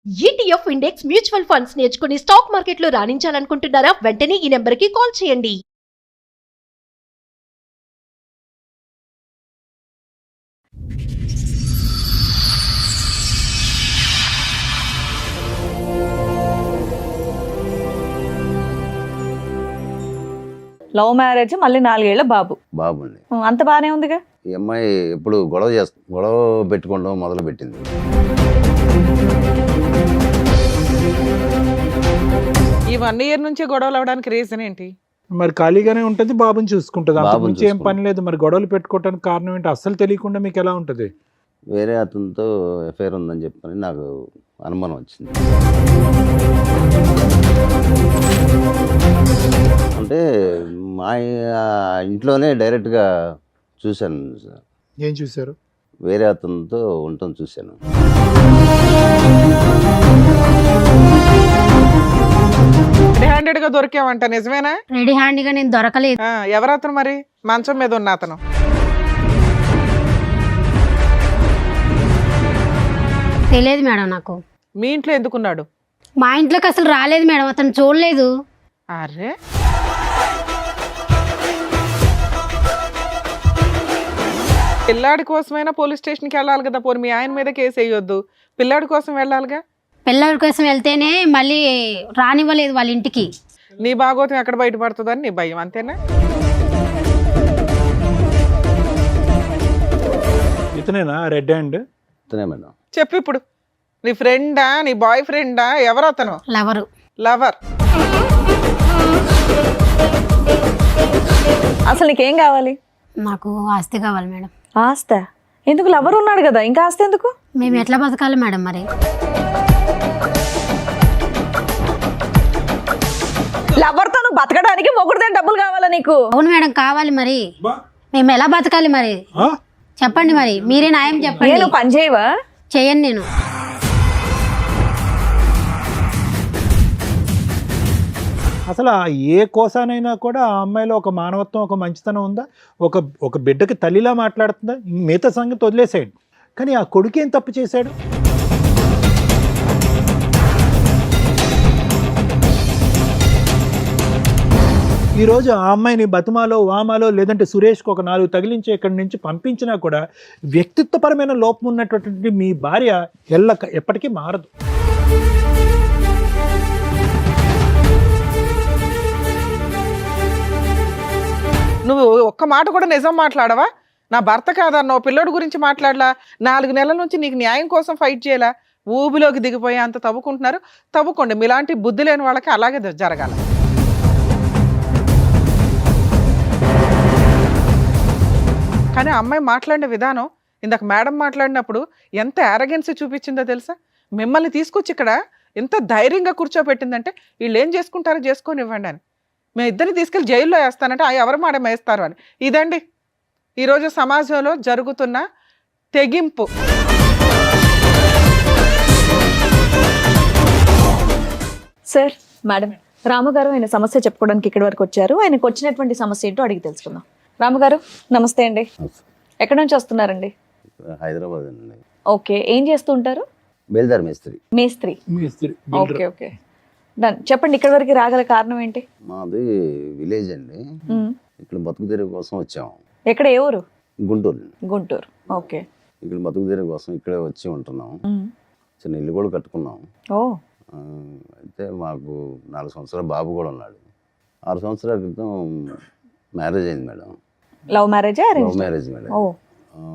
ETF index mutual funds నేర్చుకుని stock మార్కెట్లో రాణించాలనుకుంటున్నారా? వెంటనే ఈ నెంబర్కి కాల్ చేయండి. లవ్ మ్యారేజ్, మళ్ళీ 4 ఏళ్ల బాబు. బాబుండి. అంత బానే ఉందిగా. ఈ అమ్మాయి ఎప్పుడు గొడవ పెట్టుకోవడం మొదలు పెట్టింది. ఈ 1 ఇయర్ నుంచే గొడవలు అవడానికి రీజన్ ఏంటి? మరి ఖాళీగానే ఉంటుంది, బాబుని చూసుకుంటుంది. అంతకు బాబుని మించి ఏం పని చూసుకుంటుంది. లేదు. మరి గొడవలు పెట్టుకోవడానికి కారణం ఏంటి? అస్సలు తెలియకుండా మీకు ఎలా ఉంటుంది? వేరే అతనితో ఎఫ్ఐఆర్ ఉందని చెప్పని నాకు అనుమానం వచ్చింది. అంటే మా ఇంట్లోనే డైరెక్ట్గా చూశాను సార్. ఏం చూశారు? వేరే అతనితో ఉండటం చూశాను. హ్యాండెడ్ గా దొరికావంట, నిజమేనా? రెడీ హ్యాండ్గా నేను దొరకలేదు. ఎవరు అతను మరి? మంచం మీద ఉన్న అతను. తెలియదు మేడం నాకు. మీ ఇంట్లో ఎందుకున్నాడు? మా ఇంట్లోకి అసలు రాలేదు మేడం, అతను చూడలేదు. అరే, పిల్లాడి కోసమైనా పోలీస్ స్టేషన్కి వెళ్ళాలి కదా. పోనీ మీ ఆయన మీద కేసు వేయొద్దు, పిల్లాడి కోసం వెళ్ళాలిగా. పిల్లల కోసం వెళ్తేనే మళ్ళీ రానివ్వలేదు వాళ్ళ ఇంటికి. నీ భాగోతం ఎక్కడ బయటపడుతుందని నీ భయం, అంతేనా? ఇతనేనా రెడ్ హ్యాండ్? ఇతనే మేడం. చెప్పు ఇప్పుడు. నీ ఫ్రెండా, నీ బాయ్ ఫ్రెండా, ఎవరు అతను? లవరు. లవర్. అసలు నీకేం కావాలి? నాకు ఆస్తి కావాలి మేడం. ఆస్త ఎందుకు? లవర్ ఉన్నాడు కదా, ఇంకా ఆస్తి ఎందుకు? మేము ఎట్లా బతకాలి మేడం మరి? లవర్తో నువ్వు బతకడానికి మొగుడుదే డబ్బులు కావాలా నీకు? అవును మేడం, కావాలి. మరి మేము ఎలా బతకాలి మరి? చెప్పండి మరి, మీరే న్యాయం చెప్పండి. నేను పని చేయవా? చేయను నేను. అసలు ఏ కోసానైనా కూడా ఆ అమ్మాయిలో ఒక మానవత్వం, ఒక మంచితనం ఉందా? ఒక బిడ్డకి తల్లిలా మాట్లాడుతుందా? మిగతా సంగతి వదిలేసేయండి, కానీ ఆ కొడుకు ఏం తప్పు చేశాడు? ఈరోజు ఆ అమ్మాయిని బతుమాలో, వామాలో, లేదంటే సురేష్కి ఒక 4 తగిలించి ఇక్కడి నుంచి పంపించినా కూడా వ్యక్తిత్వపరమైన లోపం ఉన్నటువంటి మీ భార్య ఎప్పటికీ మారదు. నువ్వు ఒక్క మాట కూడా నిజం మాట్లాడవా? నా భర్త కాదన్నావు, పిల్లోడి గురించి మాట్లాడలా, 4 నెలల నుంచి నీకు న్యాయం కోసం ఫైట్ చేయాలా? ఊబిలోకి దిగిపోయి అంత తవ్వుకుంటున్నారు. తవ్వుకోండి, మీలాంటి బుద్ధి లేని వాళ్ళకి అలాగే జరగాలి. కానీ అమ్మాయి మాట్లాడిన విధానం, ఇందాక మేడం మాట్లాడినప్పుడు ఎంత యారగెన్సీ చూపించిందో తెలుసా? మిమ్మల్ని తీసుకొచ్చి ఇక్కడ ఎంత ధైర్యంగా కూర్చోబెట్టిందంటే, వీళ్ళు ఏం చేసుకుంటారో చేసుకొని ఇవ్వండి అని. మేము ఇద్దరిని తీసుకెళ్ళి జైల్లో వేస్తానంటే ఎవరు మేడం వేస్తారు అని. ఇదండి ఈరోజు సమాజంలో జరుగుతున్న తెగింపు. సార్, మేడం, రాముగారు ఆయన సమస్య చెప్పుకోవడానికి ఇక్కడి వరకు వచ్చారు. ఆయనకు వచ్చినటువంటి సమస్య ఏంటో అడిగి తెలుసుకుందాం. రాముగారు నమస్తే అండి. ఎక్కడి నుంచి వస్తున్నారండి? హైదరాబాద్ అండి. ఓకే, ఏం చేస్తూ ఉంటారు? బేల్దార్ మేస్త్రి. మేస్త్రి. మేస్త్రి. Okay okay, done. చెప్పండి, ఇక్కడి వరకు రాగల కారణం ఏంటి? మాది విలేజ్ అండి. ఇక్కడ బతుకు తెరువు కోసం వచ్చాము. ఎక్కడ, ఏ ఊరు? గుంటూరు. గుంటూరు. ఓకే. ఇక్కడ బతుకు తెరువు కోసం ఇక్కడే వచ్చి ఉంటున్నాం. చిన్న ఇల్లు కూడా కట్టుకున్నాం. ఓ. అయితే మాకు 4 సంవత్సరాల బాబు కూడా ఉన్నాడు. 6 సంవత్సరాల క్రితం మ్యారేజ్ అయింది madam. Love marriage? Love marriage madam. ఓ.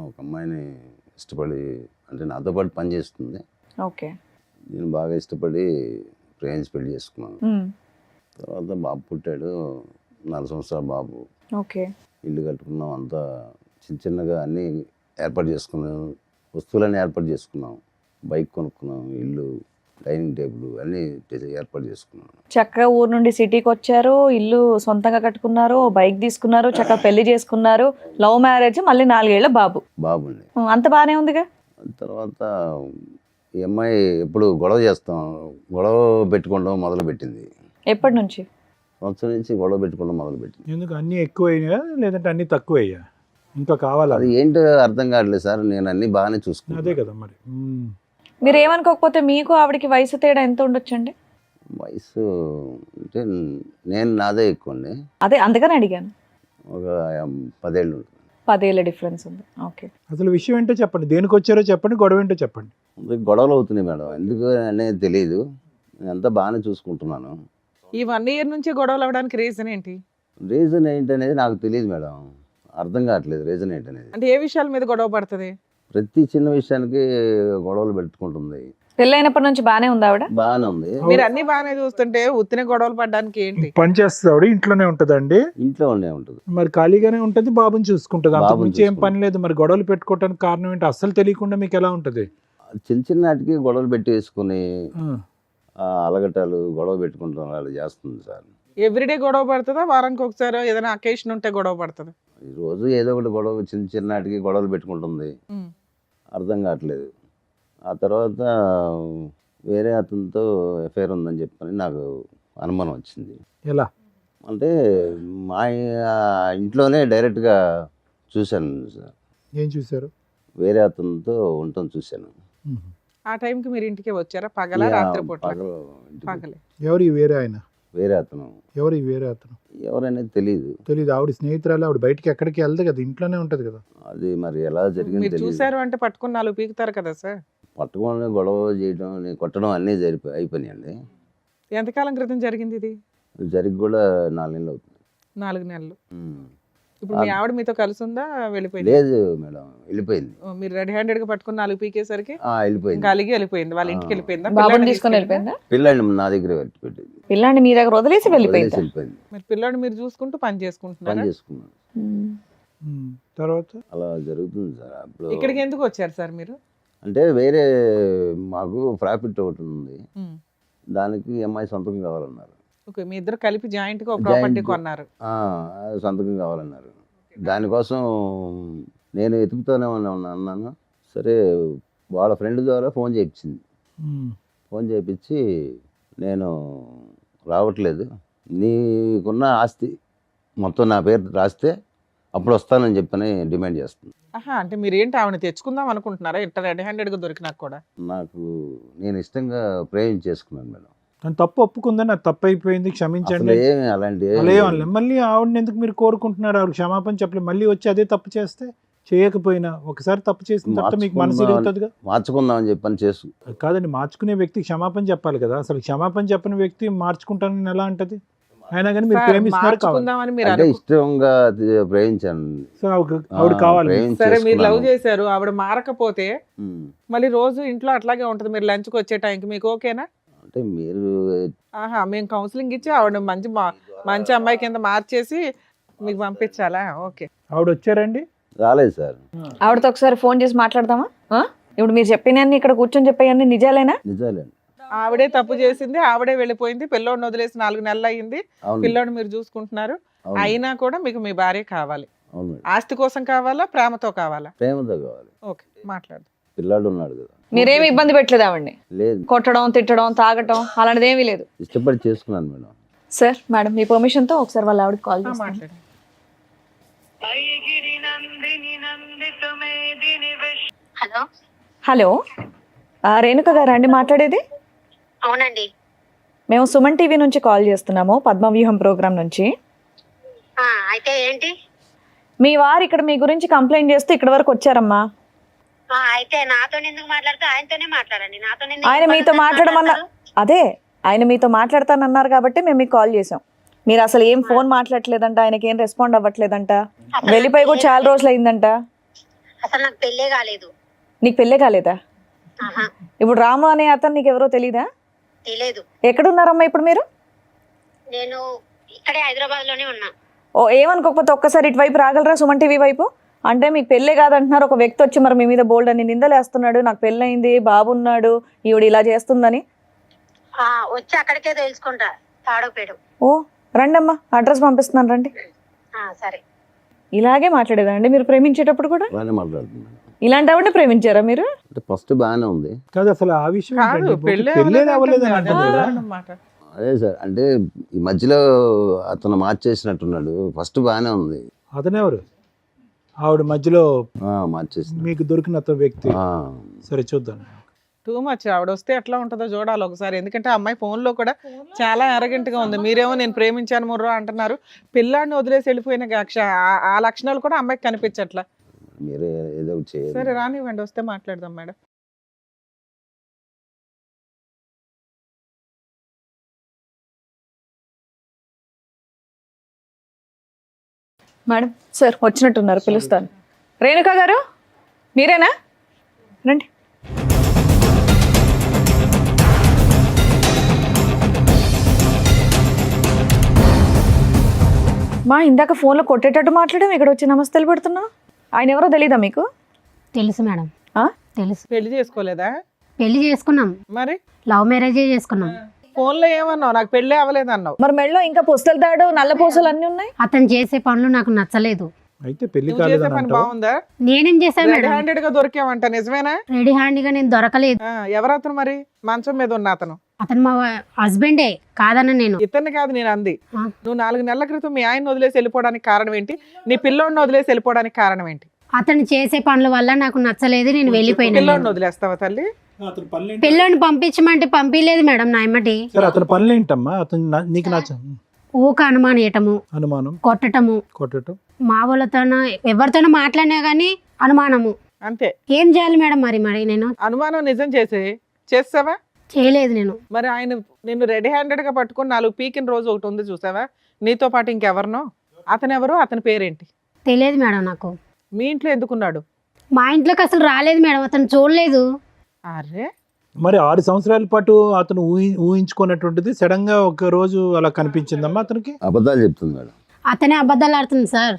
ఒక అమ్మాయిని ఇష్టపడి, అంటే నాతో పాటు పని చేస్తుంది. ఓకే. నేను బాగా ఇష్టపడి ప్రేమించి పెళ్లి చేసుకున్నాను. తర్వాత బాబు పుట్టాడు, 4 సంవత్సరాల బాబు. ఓకే. ఇల్లు కట్టుకున్నాం, అంతా చిన్నగా అన్నీ ఏర్పాటు చేసుకున్నాం, వస్తువులన్నీ ఏర్పాటు చేసుకున్నాం. బైక్ కొనుక్కున్నాం, ఇల్లు, డైనింగ్ టేబుల్ అన్నీ ఏర్పాటు చేసుకున్నాం. చక్కగా ఊరు నుండి సిటీకి వచ్చారు, ఇల్లు సొంతంగా కట్టుకున్నారు, బైక్ తీసుకున్నారు, చక్కగా పెళ్లి చేసుకున్నారు. లవ్ మ్యారేజ్, మళ్ళీ 4 ఏళ్ల బాబు. బాబుండి. అంత బానే ఉందిగా. తర్వాత ఈ అమ్మాయి ఎప్పుడు గొడవ పెట్టుకోవడం మొదలు పెట్టింది. ఎప్పటి నుంచి? సంవత్సరం నుంచి గొడవ పెట్టుకోవడం మొదలు పెట్టింది. ఎందుకు? అన్నీ ఎక్కువయ్యా లేదంటే అన్నీ తక్కువయ్యా? ఇంకా కావాలా? అది ఏంటో అర్థం కావట్లేదు సార్. నేను అన్ని బాగానే చూసుకున్నాను. అదే కదా మరి. మీరు ఏమనుకోకపోతే మీకు ఆవిడకి వయసు తేడా ఎంత ఉండొచ్చండి? వయసు అంటే నేను నాదే ఎక్కువ అండి, అదే అందుకని అడిగాను. ఒక 10 ఏళ్ళు ఉంటుంది. 10 ఏళ్ళ డిఫరెన్స్ ఉంది. ఓకే. అసలు విషయం ఏంటో చెప్పండి, దేనికి వచ్చారో చెప్పండి, గొడవ ఏంటో చెప్పండి. గొడవలు అవుతున్నాయి మేడం, ఎందుకు అనేది తెలియదు. నేనంతా బాగానే చూసుకుంటున్నాను. ఈ 1 ఇయర్ నుంచి గొడవలు అవ్వడానికి రీజన్ ఏంటి? రీజన్ ఏంటనేది నాకు తెలియదు మేడం, అర్థం కావట్లేదు రీజన్ ఏంటనేది. అంటే ఏ విషయాల మీద గొడవ పడుతుంది? ప్రతి చిన్న విషయానికి గొడవలు పెట్టుకుంటుంది. పెళ్ళైనప్పటి నుంచి బానే ఉంది ఆవిడ? బాగానే ఉంది. మీరు అన్ని బాగానే చూస్తుంటే ఉత్తిన గొడవలు పడడానికి ఏంటి? పని చేస్తుంది ఆవిడ, ఇంట్లోనే ఉంటుందండి. ఇంట్లో ఉండే ఉంటుంది. మరి ఖాళీగానే ఉంటుంది, బాబుని చూసుకుంటుంది, అంతకు బాబుని మించి ఏం పని లేదు. మరి గొడవలు పెట్టుకోవడానికి కారణం ఏంటి అస్సలు తెలియకుండా మీకు ఎలా ఉంటుంది? చిన్న చిన్నటికి గొడవలు పెట్టేసుకుని ఆ, అలగటాలు గొడవ పెట్టుకుంటాం అలా చేస్తుంది సార్. ఎవ్రీడే గొడవ పడుతుందా, వారానికి ఒకసారి ఏదైనా అకేషన్ ఉంటే గొడవ పడుతుందా? ఈ రోజు ఏదో ఒకటి గొడవ, చిన్న చిన్నటికి గొడవలు పెట్టుకుంటుంది, అర్థం కావట్లేదు. ఆ తర్వాత వేరే అతనితో ఎఫ్ఐఆర్ ఉందని చెప్పని నాకు అనుమానం వచ్చింది. ఎలా అంటే మా ఇంట్లోనే డైరెక్ట్గా చూశాను సార్, ఏం చూసారు? వేరే అతనితో ఉండటం చూశాను. ఆ టైంకి మీరు ఇంటికి వచ్చారా? పగల రాత్రిపూట? పగలు ఇంటికి. పగలే. ఎవరు ఈ వేరే ఆయన? వేరే అతను ఎవరు ఈ వేరే అతను? ఎవరనేది తెలియదు. తెలీదు. ఆవిడ స్నేహితురాలు, ఆవిడ బయటికి ఎక్కడికి వెళ్దు కదా, ఇంట్లోనే ఉంటది కదా. అది మరి ఎలా జరిగింది మీరు తెలియదు. చూసారు అంటే పట్టుకుని 4 పీకుతారు కదా సార్. పట్టుకొని గొడవ చేయడం, కొట్టడం అన్నీ అయిపోయినాయండి. ఎంతకాలం క్రితం జరిగింది ఇది? జరిగి కూడా 4 నెలలు అవుతుంది. 4 నెలలు. ఉమ్. ఇప్పుడు మీ ఆవిడ మీతో కలిసి ఉందా, వెళ్ళిపోయింది? లేదు మేడం, వెళ్ళిపోయింది. మీరు రెడీ హ్యాండెడ్ గా పట్టుకుని 4 పీకేసరికి వెళ్ళిపోయింది. ఇంకా అలిగి వెళ్ళిపోయింది. వాళ్ళ ఇంటికి వెళ్ళిపోయిందా? బాబుని పిల్లాడిని తీసుకొని తీసుకెళ్ళిందా? వెళ్ళిపోయిందా? పిల్లాడిని నా దగ్గర పెట్టింది. పిల్లాన్ని మీ దగ్గర వదిలేసి వెళ్ళిపోయింది. వదిలేసి వెళ్ళిపోయింది. మీరు పిల్లాడిని మీరు చూసుకుంటూ పని పని చేసుకుంటున్నారా? చేసుకున్నాను. తర్వాత అలా జరుగుతుంది సార్. అప్పుడు ఇక్కడికి ఎందుకు వచ్చారు సార్ మీరు? అంటే వేరే మాకు ప్రాఫిట్ ఒకటి ఉంది, ఉమ్. దానికి అమ్మాయి సంతకం కావాలన్నారు. ఓకే, మీ ఇద్దరు కలిపి జాయింట్ గా ఒక ప్రాపర్టీ Joint. కొన్నారు. సంతకం కావాలన్నారు. దానికోసం నేను వెతుకుతూనే అన్నాను. సరే, వాళ్ళ ఫ్రెండ్ ద్వారా ఫోన్ చేయించింది. ఫోన్ చేయించి నేను రావట్లేదు, నీకున్న ఆస్తి మొత్తం నా పేరు రాస్తే అప్పుడు వస్తానని చెప్పని డిమాండ్ చేస్తుంది. అంటే మీరు ఏంటి ఆవిడ తెచ్చుకుందాం అనుకుంటున్నారా? ఇంత రెడీ హ్యాండెడ్ గా దొరికినా కూడా? నేను ఇష్టంగా ప్రేమ చేసుకున్నాను మేడం. తను తప్పు ఒప్పుకుందని, అది తప్పు అయిపోయింది, క్షమించండి. అసలు ఏమి అలాంటి అలా ఏమనలేదు. మళ్ళీ ఆవిడని ఎందుకు మీరు కోరుకుంటున్నారు? ఆవిడ క్షమాపణ చెప్పలేదు, మళ్ళీ వచ్చి అదే తప్పు చేస్తే, చేయకపోయినా ఒకసారి తప్పు చేసిన తర్వాత మీకు మనసు ఇరుగుతుందిగా. మార్చుకుందామని చెప్పని చేసు కాదండి, మార్చుకునే వ్యక్తి క్షమాపణ చెప్పాలి కదా. అసలు క్షమాపణ చెప్పని వ్యక్తి మార్చుకుంటానని ఎలా అంటది? అయినా కానీ మీరు సార్, ప్రేమిస్తున్నారు కావాలి. మార్చుకుందామని మీరు అంటే అనుకు- ఇష్టంగా ప్రేమించాను. సో ఆవిడ కావాలి. ప్రేమించి సరే, మీరు లవ్ చేసుకున్నాను. చేశారు, ఆవిడ మారకపోతే ఉమ్. మళ్ళీ రోజు ఇంట్లో అట్లాగే ఉంటది. మీరు లంచ్ కి వచ్చే టైంకి మీకు ఓకేనా? అంటే మీరు మేము కౌన్సిలింగ్ ఇచ్చి ఆవిడ మంచి అమ్మాయి కింద మార్చేసి మీకు పంపించాలా? ఓకే. ఆవిడ వచ్చారండి? రాలేదు సార్. ఆవిడతో ఒకసారి ఫోన్ చేసి మాట్లాడదామా? ఇప్పుడు మీరు చెప్పినన్ని ఇక్కడ కూర్చొని చెప్పేయన్ని నిజాలేనా? నిజాలేండి. ఆవిడే తప్పు చేసింది, ఆవిడే వెళ్ళిపోయింది. పిల్లోడిని వదిలేసి 4 నెలలు అయ్యింది. అవును. పిల్లోడిని మీరు చూసుకుంటున్నారు. అవును. అయినా కూడా మీకు మీ భార్య కావాలి. అవును మేడం. ఆస్తి కోసం కావాలా, ప్రేమతో కావాలా? ప్రేమతో కావాలి. ఓకే, మాట్లాడు. పిల్లాడు ఉన్నాడు కదా. మీరేమి ఇబ్బంది పెట్టలేదు ఆవిడ్ని? లేదు, కొట్టడం, తిట్టడం, తాగటం అలాంటిది ఏమీ లేదు? ఇష్టపడి చేసుకున్నాను మేడం. సార్, మేడం మీ పర్మిషన్ తో ఒకసారి వాళ్ళ ఆవిడకి కాల్ చేస్తాను. మాట్లాడు. హలో, హలో, రేణుక గారు అండి మాట్లాడేది? అవునండి. మేము సుమన్ టీవీ నుంచి కాల్ చేస్తున్నాము, పద్మవ్యూహం ప్రోగ్రామ్ నుంచి. అయితే ఏంటి? మీ వారు ఇక్కడ మీ గురించి కంప్లైంట్ చేస్తూ ఇక్కడ వరకు వచ్చారమ్మా. అయితే నాతో ఎందుకు మాట్లాడితే ఆయనతోనే మాట్లాడండి. నాతో ఆయన మీతో మాట్లాడమన్నా, అదే ఆయన మీతో మాట్లాడతానన్నారు కాబట్టి మేము మీకు కాల్ చేసాం. మీరు అసలు ఏం ఫోన్ మాట్లాడలేదంట, ఆయనకి ఏం రెస్పాండ్ అవ్వట్లేదంట, వెళ్ళిపోయి కూడా చాలా రోజులు అయిందంట. అసలు నాకు పెళ్ళే కాలేదు. నీకు పెళ్ళే కాలేదా? ఇప్పుడు రాము అనే అతను నీకు ఎవరో తెలీదా? తెలియదు. ఎక్కడున్నారమ్మా ఇప్పుడు మీరు? నేను ఇక్కడే హైదరాబాద్ లోనే ఉన్నా. ఏమనుకోకపోతే ఒక్కసారి ఇటువైపు రాగలరా, సుమన్ టీవీ వైపు? అంటే మీకు పెళ్ళే కాదంటున్నారు, ఒక వ్యక్తి వచ్చి మరి మీ మీద బోల్డ్ అని నిందలేస్తున్నాడు, నాకు పెళ్ళయింది, బాబు ఉన్నాడు, ఈవిడ ఇలా చేస్తుందని. వచ్చి అక్కడికే తెలుసుకుంటా, తాడోపేడు. రండమ్మా, అడ్రస్ పంపిస్తున్నాను, రండి. సరే. ఇలాగే మాట్లాడేదండి మీరు ప్రేమించేటప్పుడు కూడా? బాగానే మాట్లాడుతున్నాను. ఇలాంటి ఆవిడ ప్రేమించారా మీరు? అంటే ఫస్ట్ బాగానే ఉంది. కాదు, అసలు ఆ విషయం కాదు, ఏంటండి? పెళ్ళే పెళ్ళే అవ్వలేదు అవ్వలేదు అని అంటుంది. అంటుంది కదా. అన్నమాట. అదే సార్, అంటే ఈ మధ్యలో అతను మార్చేసినట్టున్నాడు. ఫస్ట్ బాగానే ఉంది. అతనెవరు? ఆవిడ మధ్యలో మార్చేసిన. మీకు దొరికిన అతను వ్యక్తి. సరే చూద్దాం. Too much. ఆవిడ వస్తే ఎట్లా ఉంటుందో చూడాలి ఒకసారి. ఎందుకంటే ఆ అమ్మాయి ఫోన్లో కూడా చాలా arrogant గా ఉంది. మీరేమో నేను ప్రేమించాను ముర్రో అంటున్నారు. పిల్లాడిని వదిలేసి వెళ్ళిపోయిన ఆ లక్షణాలు కూడా అమ్మాయికి కనిపించట్లా. మీరే ఏదో ఒకటి చేయాలి. సరే రానివ్వండి, వస్తే మాట్లాడదాం మేడం. మేడం సార్ వచ్చినట్టున్నారు, పిలుస్తాను. రేణుకా గారు మీరేనా? రండి. మా ఇందాక ఫోన్లో కొట్టేటట్టు మాట్లాడాం, ఇక్కడ వచ్చి నమస్తేలు పెడుతున్నావు. ఆయన ఎవరో తెలీదా మీకు? తెలుసు మేడం, ఆ? తెలుసు. పెళ్లి చేసుకోలేదా? పెళ్లి చేసుకున్నాం, మరి లవ్ మ్యారేజే చేసుకున్నాం. ఫోన్లో ఏమన్నావు? నాకు పెళ్ళి అవ్వలేదు అన్నావు. మరి మెడలో ఇంకా పుస్తల తాడు, నల్ల పూసలు అన్నీ ఉన్నాయి. అతను చేసే పనులు నాకు నచ్చలేదు. అయితే పెళ్లి నువ్వు చేసే కాలేదని పని అంటావా? బాగుందా? నేనేం చేశాను రెడీ మేడం? హ్యాండెడ్ గా దొరికావంట, నిజమేనా? రెడీ హ్యాండ్గా నేను దొరకలేదు. ఎవరు అతను మరి? మంచం మీద ఉన్న అతను అతను మా హస్బెండే కాదన్న నేను. ఇతన్ని కాదు నేను అంది. ఆ. నువ్వు 4 నెలల క్రితం మీ ఆయన వదిలేసి వెళ్ళిపోవడానికి కారణం ఏంటి? నీ పిల్లోడిని వదిలేసి వెళ్ళిపోవడానికి కారణం ఏంటి? అతను చేసే పనుల వల్ల నాకు నచ్చలేదు, నేను వెళ్ళిపోయినా. పిల్లోడిని వదిలేస్తావా తల్లి? అతని పనులు పిల్లని పంపించమంటే పంపించలేదు మేడం నా ఎమ్మటి. సరే అతని పనులు ఏంటమ్మా? అతను నీకు నచ్చ ఊక అనుమానియటము, అనుమానం, కొట్టటము, కొట్టడం. మా వాళ్ళతోనో ఎవరితోనో మాట్లాడినా కానీ అనుమానము. అంతే. ఏం చేయాలి మేడం మరి నేను అనుమానం నిజం చేసావా? చేయలేదు నేను. మరి ఆయన నిన్ను రెడీ హ్యాండెడ్ గా పట్టుకొని 4 పీకిన రోజు ఒకటి ఉంది చూసావా? నీతో పాటు ఇంకెవరినో? అతను ఎవరు? అతని పేరేంటి? తెలియదు మేడం నాకు. మీ ఇంట్లో ఎందుకున్నాడు? మా ఇంట్లోకి అసలు రాలేదు మేడం, అతను చూడలేదు. అరే మరి 6 సంవత్సరాల పాటు అతను ఊహించుకున్నటువంటిది సడన్ గా ఒక రోజు అలా కనిపించిందమ్మా అతనికి. అబద్ధాలు చెప్తుంది మేడం. అతనే అబద్ధాలు ఆడుతుంది సార్.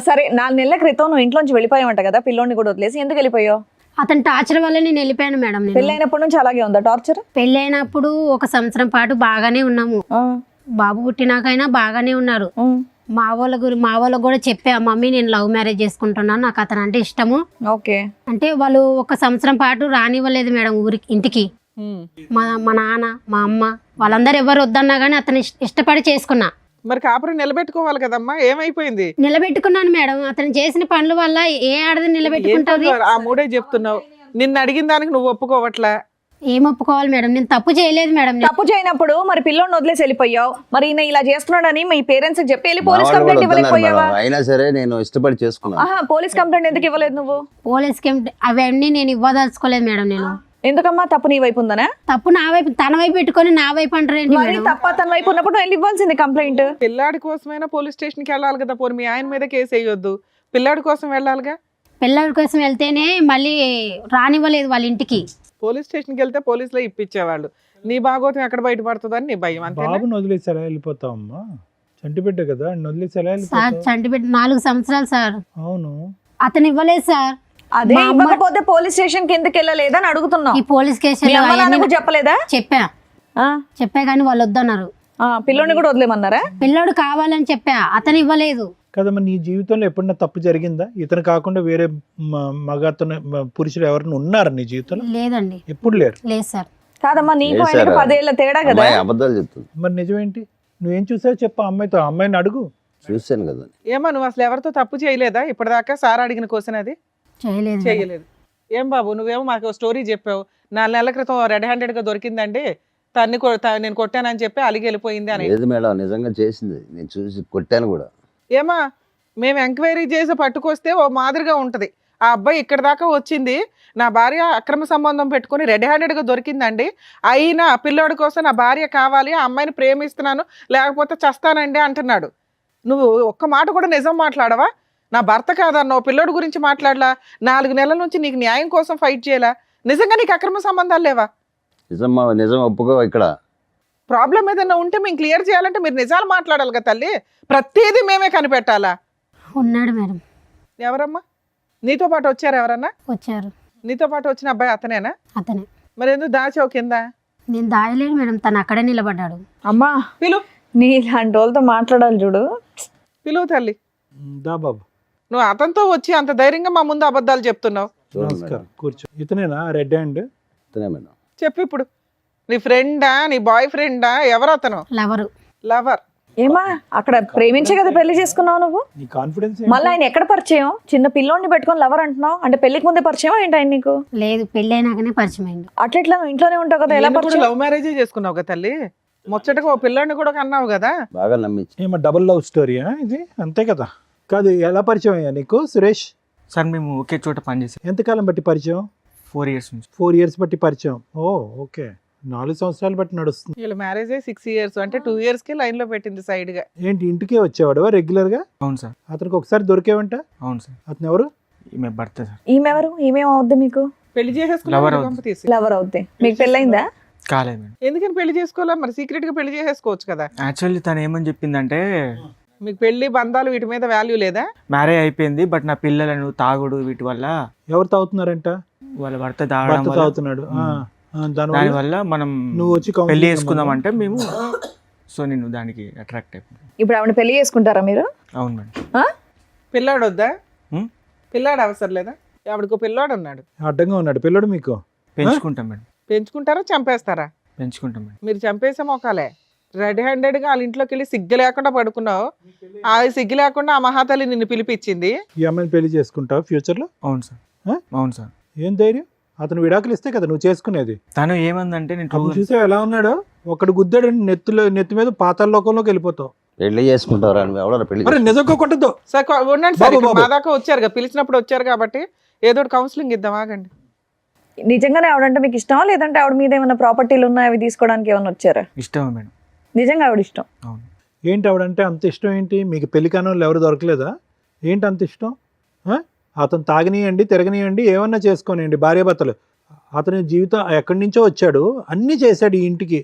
సరే 4 నెలల క్రితం నువ్వు ఇంట్లోంచి వెళ్ళిపోయావంట కదా, పిల్లోని కూడా వదిలేసి. ఎందుకు వెళ్ళిపోయావు? అతని టార్చర్ వల్ల నేను వెళ్ళిపోయాను మేడం. నేను పెళ్ళైనప్పటి నుంచి అలాగే ఉందా టార్చర్? పెళ్ళైనప్పుడు 1 సంవత్సరం పాటు బాగానే ఉన్నాము. బాబు పుట్టినాకైనా బాగానే ఉన్నారు. మా వాళ్ళకు కూడా చెప్పా, మమ్మీ నేను లవ్ మ్యారేజ్ చేసుకుంటున్నాను, నాకు అతను అంటే ఇష్టము. ఓకే. అంటే వాళ్ళు 1 సంవత్సరం పాటు రానివ్వలేదు మేడం ఇంటికి. మా నాన్న, మా అమ్మ వాళ్ళందరూ ఎవరు వద్దన్నా కానీ అతను ఇష్టపడి చేసుకున్నా. మరి కాపురం నిలబెట్టుకోవాలి కదమ్మా, ఏమైపోయింది? నిలబెట్టుకున్నాను మేడం. అతను చేసిన పనుల వల్ల ఏ ఆడది నిలబెట్టుకుంటుంది? ఆ మూడే చెప్తున్నావు. నిన్ను అడిగిన దానికి నువ్వు ఒప్పుకోవట్లా. ఏం ఒప్పుకోవాలి మేడం? నేను తప్పు చేయలేదు మేడం. తప్పు చేయనప్పుడు మరి పిల్లోని వదిలేసి వెళ్ళిపోయావు. మరి ఈయన ఇలా చేస్తున్నాడని మీ పేరెంట్స్ చెప్పి వెళ్ళి పోలీస్ మా వాళ్ళు కంప్లైంట్ కూడా వద్దన్నారు ఇవ్వలేకపోయావా? మేడం. అయినా సరే నేను ఇష్టపడి చేసుకున్నాను. ఆహా, పోలీస్ కంప్లైంట్ ఎందుకు ఇవ్వలేదు నువ్వు? పోలీస్కి అవన్నీ నేను ఇవ్వదలుచుకోలేదు మేడం. నేను ఎందుకమ్మా? తప్పు నీ వైపు ఉందనా? తప్పు నా వైపు, తన వైపు పెట్టుకొని నా వైపు అంటారేంటి మరి మేడం? తప్ప తన వైపు ఉన్నప్పుడు వెళ్ళి ఇవ్వాల్సింది కంప్లైంట్. పిల్లాడి కోసమైనా పోలీస్ స్టేషన్కి వెళ్ళాలి కదా. పోనీ మీ ఆయన మీద కేసు వేయొద్దు, పిల్లాడి కోసం వెళ్ళాలిగా. పిల్లల కోసం వెళ్తేనే మళ్ళీ రానివ్వలేదు వాళ్ళ ఇంటికి. పోలీస్ స్టేషన్కి వెళ్తే పోలీసులో ఇప్పించేవాళ్ళు. నీ భాగోతం ఎక్కడ బయటపడుతుందని నీ భయం. అంతే. బాబుని వదిలేసి ఎలా వెళ్ళిపోతావమ్మా? చంటి బిడ్డ కదా, ఆయన వదిలేసి ఎలా సార్ వెళ్ళిపోతావు? చంటిపెట్టి 4 సంవత్సరాలు సార్. అవును. అతను ఇవ్వలేదు సార్. అదే మా అమ్మ- ఇవ్వకపోతే పోలీస్ స్టేషన్ కి ఎందుకు వెళ్ళలేదని అడుగుతున్నాం. ఈ పోలీస్ మీ స్టేషన్ అమ్మ నాన్నకు చెప్పలేదా? చెప్పా కానీ వాళ్ళు వద్దన్నారు. పిల్లోని కూడా వదిలేమన్నారా? పిల్లోడు కావాలని చెప్పా, అతను ఇవ్వలేదు. కదమ్మా, నీ జీవితంలో ఎప్పుడన్నా తప్పు జరిగిందా? ఇతను కాకుండా వేరే మగతను పురుషులు ఎవరైనా ఉన్నారా నీ జీవితంలో? లేదండి, ఎప్పుడు లేరు. లేదు సార్. కాదమ్మా, నీకు లేదు ఆయనకు సార్. 10 ఏళ్ల తేడా కదా. అమ్మాయి అబద్ధాలు చెప్తుంది. మరి నిజమేంటి? నువ్వేం చూసావు చెప్పు అమ్మాయితో. అమ్మాయిని అడుగు. చూశాను కదా. ఏమో నువ్వు అసలు ఎవరితో తప్పు చేయలేదా ఇప్పటిదాకా? సార్ అడిగిన క్వశ్చన్ అది చేయలేదు మేడం. చేయలేదు. ఏం బాబు నువ్వేమో మాకు స్టోరీ చెప్పావు. 4 నెలల క్రితం రెడ్ హ్యాండెడ్ గా దొరికిందండి, నేను కొట్టానని చెప్పి అలిగి వెళ్ళిపోయింది అని. లేదు మేడం, నిజంగా చేసింది. నేను చూసి కొట్టాను కూడా. ఏమా మేము ఎంక్వైరీ చేసి పట్టుకొస్తే ఓ మాదిరిగా ఉంటది. ఆ అబ్బాయి ఇక్కడ దాకా వచ్చింది, నా భార్య అక్రమ సంబంధం పెట్టుకుని రెడ్ హ్యాండెడ్ గా దొరికిందండి, అయినా ఆ పిల్లోడి కోసం నా భార్య కావాలి, ఆ అమ్మాయిని ప్రేమిస్తున్నాను లేకపోతే చస్తానండి అంటున్నాడు. నువ్వు ఒక్క మాట కూడా నిజం మాట్లాడవా? నా భర్త కాదన్నావు, పిల్లోడి గురించి మాట్లాడలా, 4 నెలల నుంచి నీకు న్యాయం కోసం ఫైట్ చేయలా. నిజంగా నీకు అక్రమ సంబంధాలు లేవా? నిజం ఒప్పుకో. ఇక్కడ ప్రాబ్లం ఏదైనా ఉంటే మేము క్లియర్ చేయాలంటే మీరు నిజాలు మాట్లాడాలి కదా తల్లి. ప్రతిదీ మేమే కనిపెట్టాలా? ఉన్నాడు మేడం. ఎవరమ్మా? నీతో పాటు వచ్చారు ఎవరన్నా? వచ్చారు. నీతో పాటు వచ్చిన అబ్బాయి అతనేనా? అతనే. మరి ఎందుకు దాచావు కింద? నేను దాయలేను మేడం, తను అక్కడే నిలబడ్డాడు. అమ్మా, పిలు నీ ఇలాంటి వాళ్ళతో మాట్లాడాలి చూడు. పిలువు తల్లి. దా బాబు. నువ్వు అతనితో వచ్చి అంత ధైర్యంగా మా ముందు అబద్ధాలు చెప్తున్నావు. చూడండి నమస్కారం, మేడం. కూర్చో. ఇతనేనా రెడ్ హ్యాండ్? ఇతనే మేడం. చెప్పు ఇప్పుడు. నీ ఫ్రెండా, నీ బాయ్ ఫ్రెండా, ఎవరు అతను? లవరు. లవర్. ఏమా అక్కడ ప్రేమించే కదా పెళ్లి చేసుకున్నావు నువ్వు? నీ కాన్ఫిడెన్స్ మళ్ళీ ఆయన ఎక్కడ పరిచయం? చిన్న పిల్లోడిని పెట్టుకొని లవర్ అంటున్నావు అంటే పెళ్లికి ముందే పరిచయం ఏంటి ఆయన నీకు? లేదు పెళ్ళి అయినాకనే పరిచయం అయింది. అట్లా నువ్వు ఇంట్లోనే ఉంటావు కదా, ఎలా పరిచయం? లవ్ మ్యారేజ్ చేసుకున్నావు కదా తల్లి, ముచ్చటగా ఓ పిల్లాడిని కూడా కన్నావు కదా. బాగా నమ్మించి ఏమో డబుల్ లవ్ స్టోరీయా ఇది? అంతే కదా. కాదు, ఎలా పరిచయం అయ్యా నీకు సురేష్? సార్ మేము ఒకే చోట పనిచేసాం ఎంతకాలం బట్టి పరిచయం? 4 years నుంచి. 4 years బట్టి పరిచయం. ఓ ఓకే, 4 సంవత్సరాలు బట్టి నడుస్తుంది. వీళ్ళ మ్యారేజ్ 6 years, అంటే 2 years కి లైన్ లో పెట్టింది సైడ్ గా. ఏంటి ఇంటికే వచ్చేవాడు రెగ్యులర్ గా? అవును సార్. అతనికి ఒకసారి దొరికేవంట? అవును సార్. అతను ఎవరు? ఈమె భర్త సార్. ఈమెవరు? ఈమెమవుద్ది మీకు? పెళ్లి Lover చేసేసుకున్నావు అవుతుంది. గంప తీసి. లవర్ అవుద్ది. మీకు పెళ్ళైందా? కాలేదు మేడం. ఎందుకని పెళ్లి చేసుకోవాలా మరి? సీక్రెట్ గా పెళ్లి చేసేసుకోవచ్చు కదా. యాక్చువల్లీ తను ఏమని చెప్పిందంటే మీకు పెళ్లి బంధాలు వీటి మీద వాల్యూ లేదా? మ్యారేజ్ అయిపోయింది బట్ నా పిల్లలను తాగుడు వీటి వల్ల ఎవరు తాగుతున్నారంట? వాళ్ళ భర్త తాగడం భర్త వల్ల తాగుతున్నాడు. దానివల్ల దానివల్ల మనం నువ్వు వచ్చి counseling పెళ్లి చేసుకుందాం అంటే మేము సో నేను దానికి అట్రాక్ట్ అయిపోయాను. ఇప్పుడు ఆవిడ పెళ్లి చేసుకుంటారా మీరు? అవును మేడం. పిల్లాడు వద్దా? హ్మ్? పిల్లాడు అవసరం లేదా? ఆవిడకు పిల్లాడు ఉన్నాడు. అడ్డంగా ఉన్నాడు పిల్లడు మీకు? పెంచుకుంటాం మేడం. పెంచుకుంటారా చంపేస్తారా? పెంచుకుంటాం మేడం. మీరు చంపేసే మొక్కలే. రెడ్ హ్యాండెడ్ గా వాళ్ళ ఇంట్లోకి వెళ్ళి సిగ్గు లేకుండా పడుకున్నావు. ఆ సిగ్గు లేకుండా ఆ మహాతల్లి నిన్ను పిలిపించింది. ఈ అమ్మాయిని పెళ్లి చేసుకుంటావు ఫ్యూచర్ లో? అవును సార్. ఆ? అవును సార్. ఏం ధైర్యం? అతను విడాకులు ఇస్తే కదా నువ్వు చేసుకునేది. తను ఏమందంటే నేను అప్పుడు చూసావు ఎలా ఉన్నాడో? ఒకడు గుద్దాడు నెత్తి మీద పాతాళ లోకంలోకి వెళ్ళిపోతావు. పెళ్లి చేసుకుంటారా నువ్వు? ఎవడన్నా పెళ్లి మరి నిజంగా కొట్టద్దు. సార్ ఉండండి సార్, బాబు, ఇక్కడ బాబు. మా దాకా వచ్చారు కదా, పిలిచినప్పుడు వచ్చారు కాబట్టి ఏదో ఒకటి కౌన్సిలింగ్ ఇద్దాం, ఆగండి. నిజంగానే ఆవిడంటే మీకు ఇష్టమా, లేదంటే ఆవిడ మీద ఏమైనా ప్రాపర్టీలు ఉన్నాయి అవి తీసుకోవడానికి ఏమైనా వచ్చారా? ఇష్టమే మేడం. నిజంగా ఆవిడ ఇష్టం. అవును. ఏంటి ఆవిడంటే అంత ఇష్టం ఏంటి మీకు? పెళ్లి కాని వాళ్ళు ఎవరు దొరకలేదా? ఏంటి అంత ఇష్టం? అతను తాగనియండి తిరగనియండి ఏమన్నా చేసుకోనియండి భార్యాభర్తలు. అతని జీవితం ఎక్కడి నుంచో వచ్చాడు, అన్నీ చేశాడు ఈ ఇంటికి.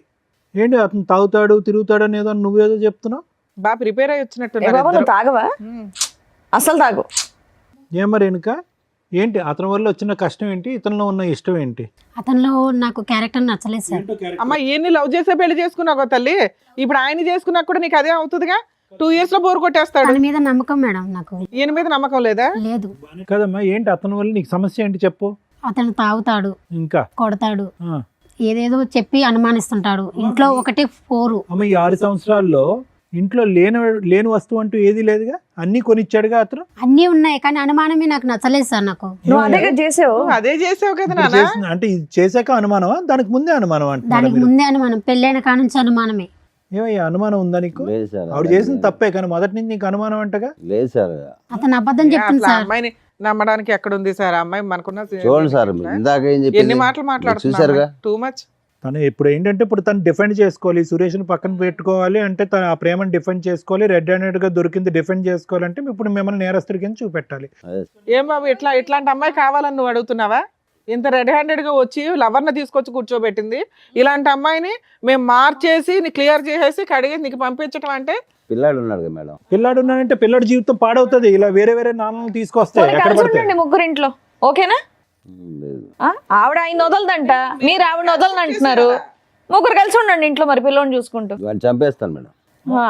ఏంటి అతను తాగుతాడు తిరుగుతాడు అనేదో నువ్వేదో చెప్తున్నావు? బాగా ప్రిపేర్ అయ్యి ఏ వచ్చినట్టున్నారు బాబు, ఇద్దరు. నువ్వు తాగవా? ఉమ్. అసలు తాగు. ఏం మరి వెనుక ఏంటి? అతని వల్ల వచ్చిన కష్టం ఏంటి? ఇతనిలో ఉన్న ఇష్టం ఏంటి? అతనిలో నాకు క్యారెక్టర్ నచ్చలేదు సార్. అమ్మ ఈయన్ని లవ్ చేసే పెళ్లి చేసుకున్నావు కదా తల్లి, ఇప్పుడు ఆయన చేసుకున్నా కూడా నీకు అదే అవుతుందిగా. 2 years లో బోర్ కొట్టేస్తాడు. తన మీద నమ్మకం మేడం నాకు ఈయన మీద నమ్మకం లేదా? లేదు. కదమ్మా, ఏంటి అతని వల్ల నీకు సమస్య ఏంటి చెప్పు. అతను తాగుతాడు, ఇంకా కొడతాడు, ఆ. ఏదేదో చెప్పి అనుమానిస్తుంటాడు. ఇంట్లో ఒకటే పోరు. అమ్మ ఈ 6 సంవత్సరాల్లో ఇంట్లో లేని వస్తువు అంటూ ఏది లేదుగా, అన్నీ కొనిచ్చాడుగా అతను. అన్నీ ఉన్నాయి కానీ అనుమానమే నాకు నచ్చలేదు సార్. నాకు నువ్వు అదే కదా చేసావు. నువ్వు అదే చేసావు కదా ఇప్పుడు నాన్న. చేసిన- అంటే ఇది చేశాక అనుమానమా? దానికి ముందే అనుమానం అంటున్నారా దానికి మీరు? ముందే అనుమానం, పెళ్ళైన కాడ నుంచి అనుమానమే. ఏమయ్యా అనుమానం ఉందా నీకు? లేదు సార్. ఆవిడ చేసిన తప్పే కానీ మొదటి నుంచి నీకు అనుమానం అంటగా? లేదు సార్. అతను అబద్ధం చెప్తుంది అసలు ఆ సార్. అమ్మాయిని నమ్మడానికి ఎక్కడ ఉంది సార్? ఆ అమ్మాయి మనకున్న చూడండి సార్, ఇందాక ఏం ఎన్ని చెప్పింది మాటలు చూసారుగా. మాట్లాడుతున్నారు, టూ మచ్. తను ఇప్పుడు ఏంటంటే ఇప్పుడు తను డిఫెండ్ చేసుకోవాలి, సురేష్ని పక్కన పెట్టుకోవాలి అంటే తను ఆ ప్రేమను డిఫెండ్ చేసుకోవాలి, రెడ్ హ్యాండెడ్ గా దొరికింది డిఫెండ్ చేసుకోవాలంటే ఇప్పుడు మిమ్మల్ని నేరస్తుడి కింద చూపెట్టాలి. ఏం బాబు ఇట్లాంటి అమ్మాయి కావాలని నువ్వు అడుగుతున్నావా? ఇంత రెడ్ హ్యాండెడ్ గా వచ్చి లవర్ని తీసుకొచ్చి కూర్చోబెట్టింది. ఇలాంటి అమ్మాయిని మేము మార్చేసి నీ క్లియర్ చేసేసి కడిగి నీకు పంపించడం అంటే? పిల్లాడు ఉన్నాడు కదా మేడం. పిల్లాడు ఉన్నాడంటే పిల్లాడి జీవితం పాడవుతుంది. ఇలా వేరే వేరే నాన్నలు తీసుకొస్తే పోనీ ఎక్కడ కలిసి పడితే ఉండండి ముగ్గురు ఇంట్లో, ఓకేనా? లేదు. ఆవిడ ఆయన వదలదంట, మీరు ఆవిడ వదలని అంటున్నారు. ముగ్గురు కలిసి ఉండండి ఇంట్లో మరి పిల్లోని చూసుకుంటూ. వాడిని చంపేస్తాను మేడం. ఆ,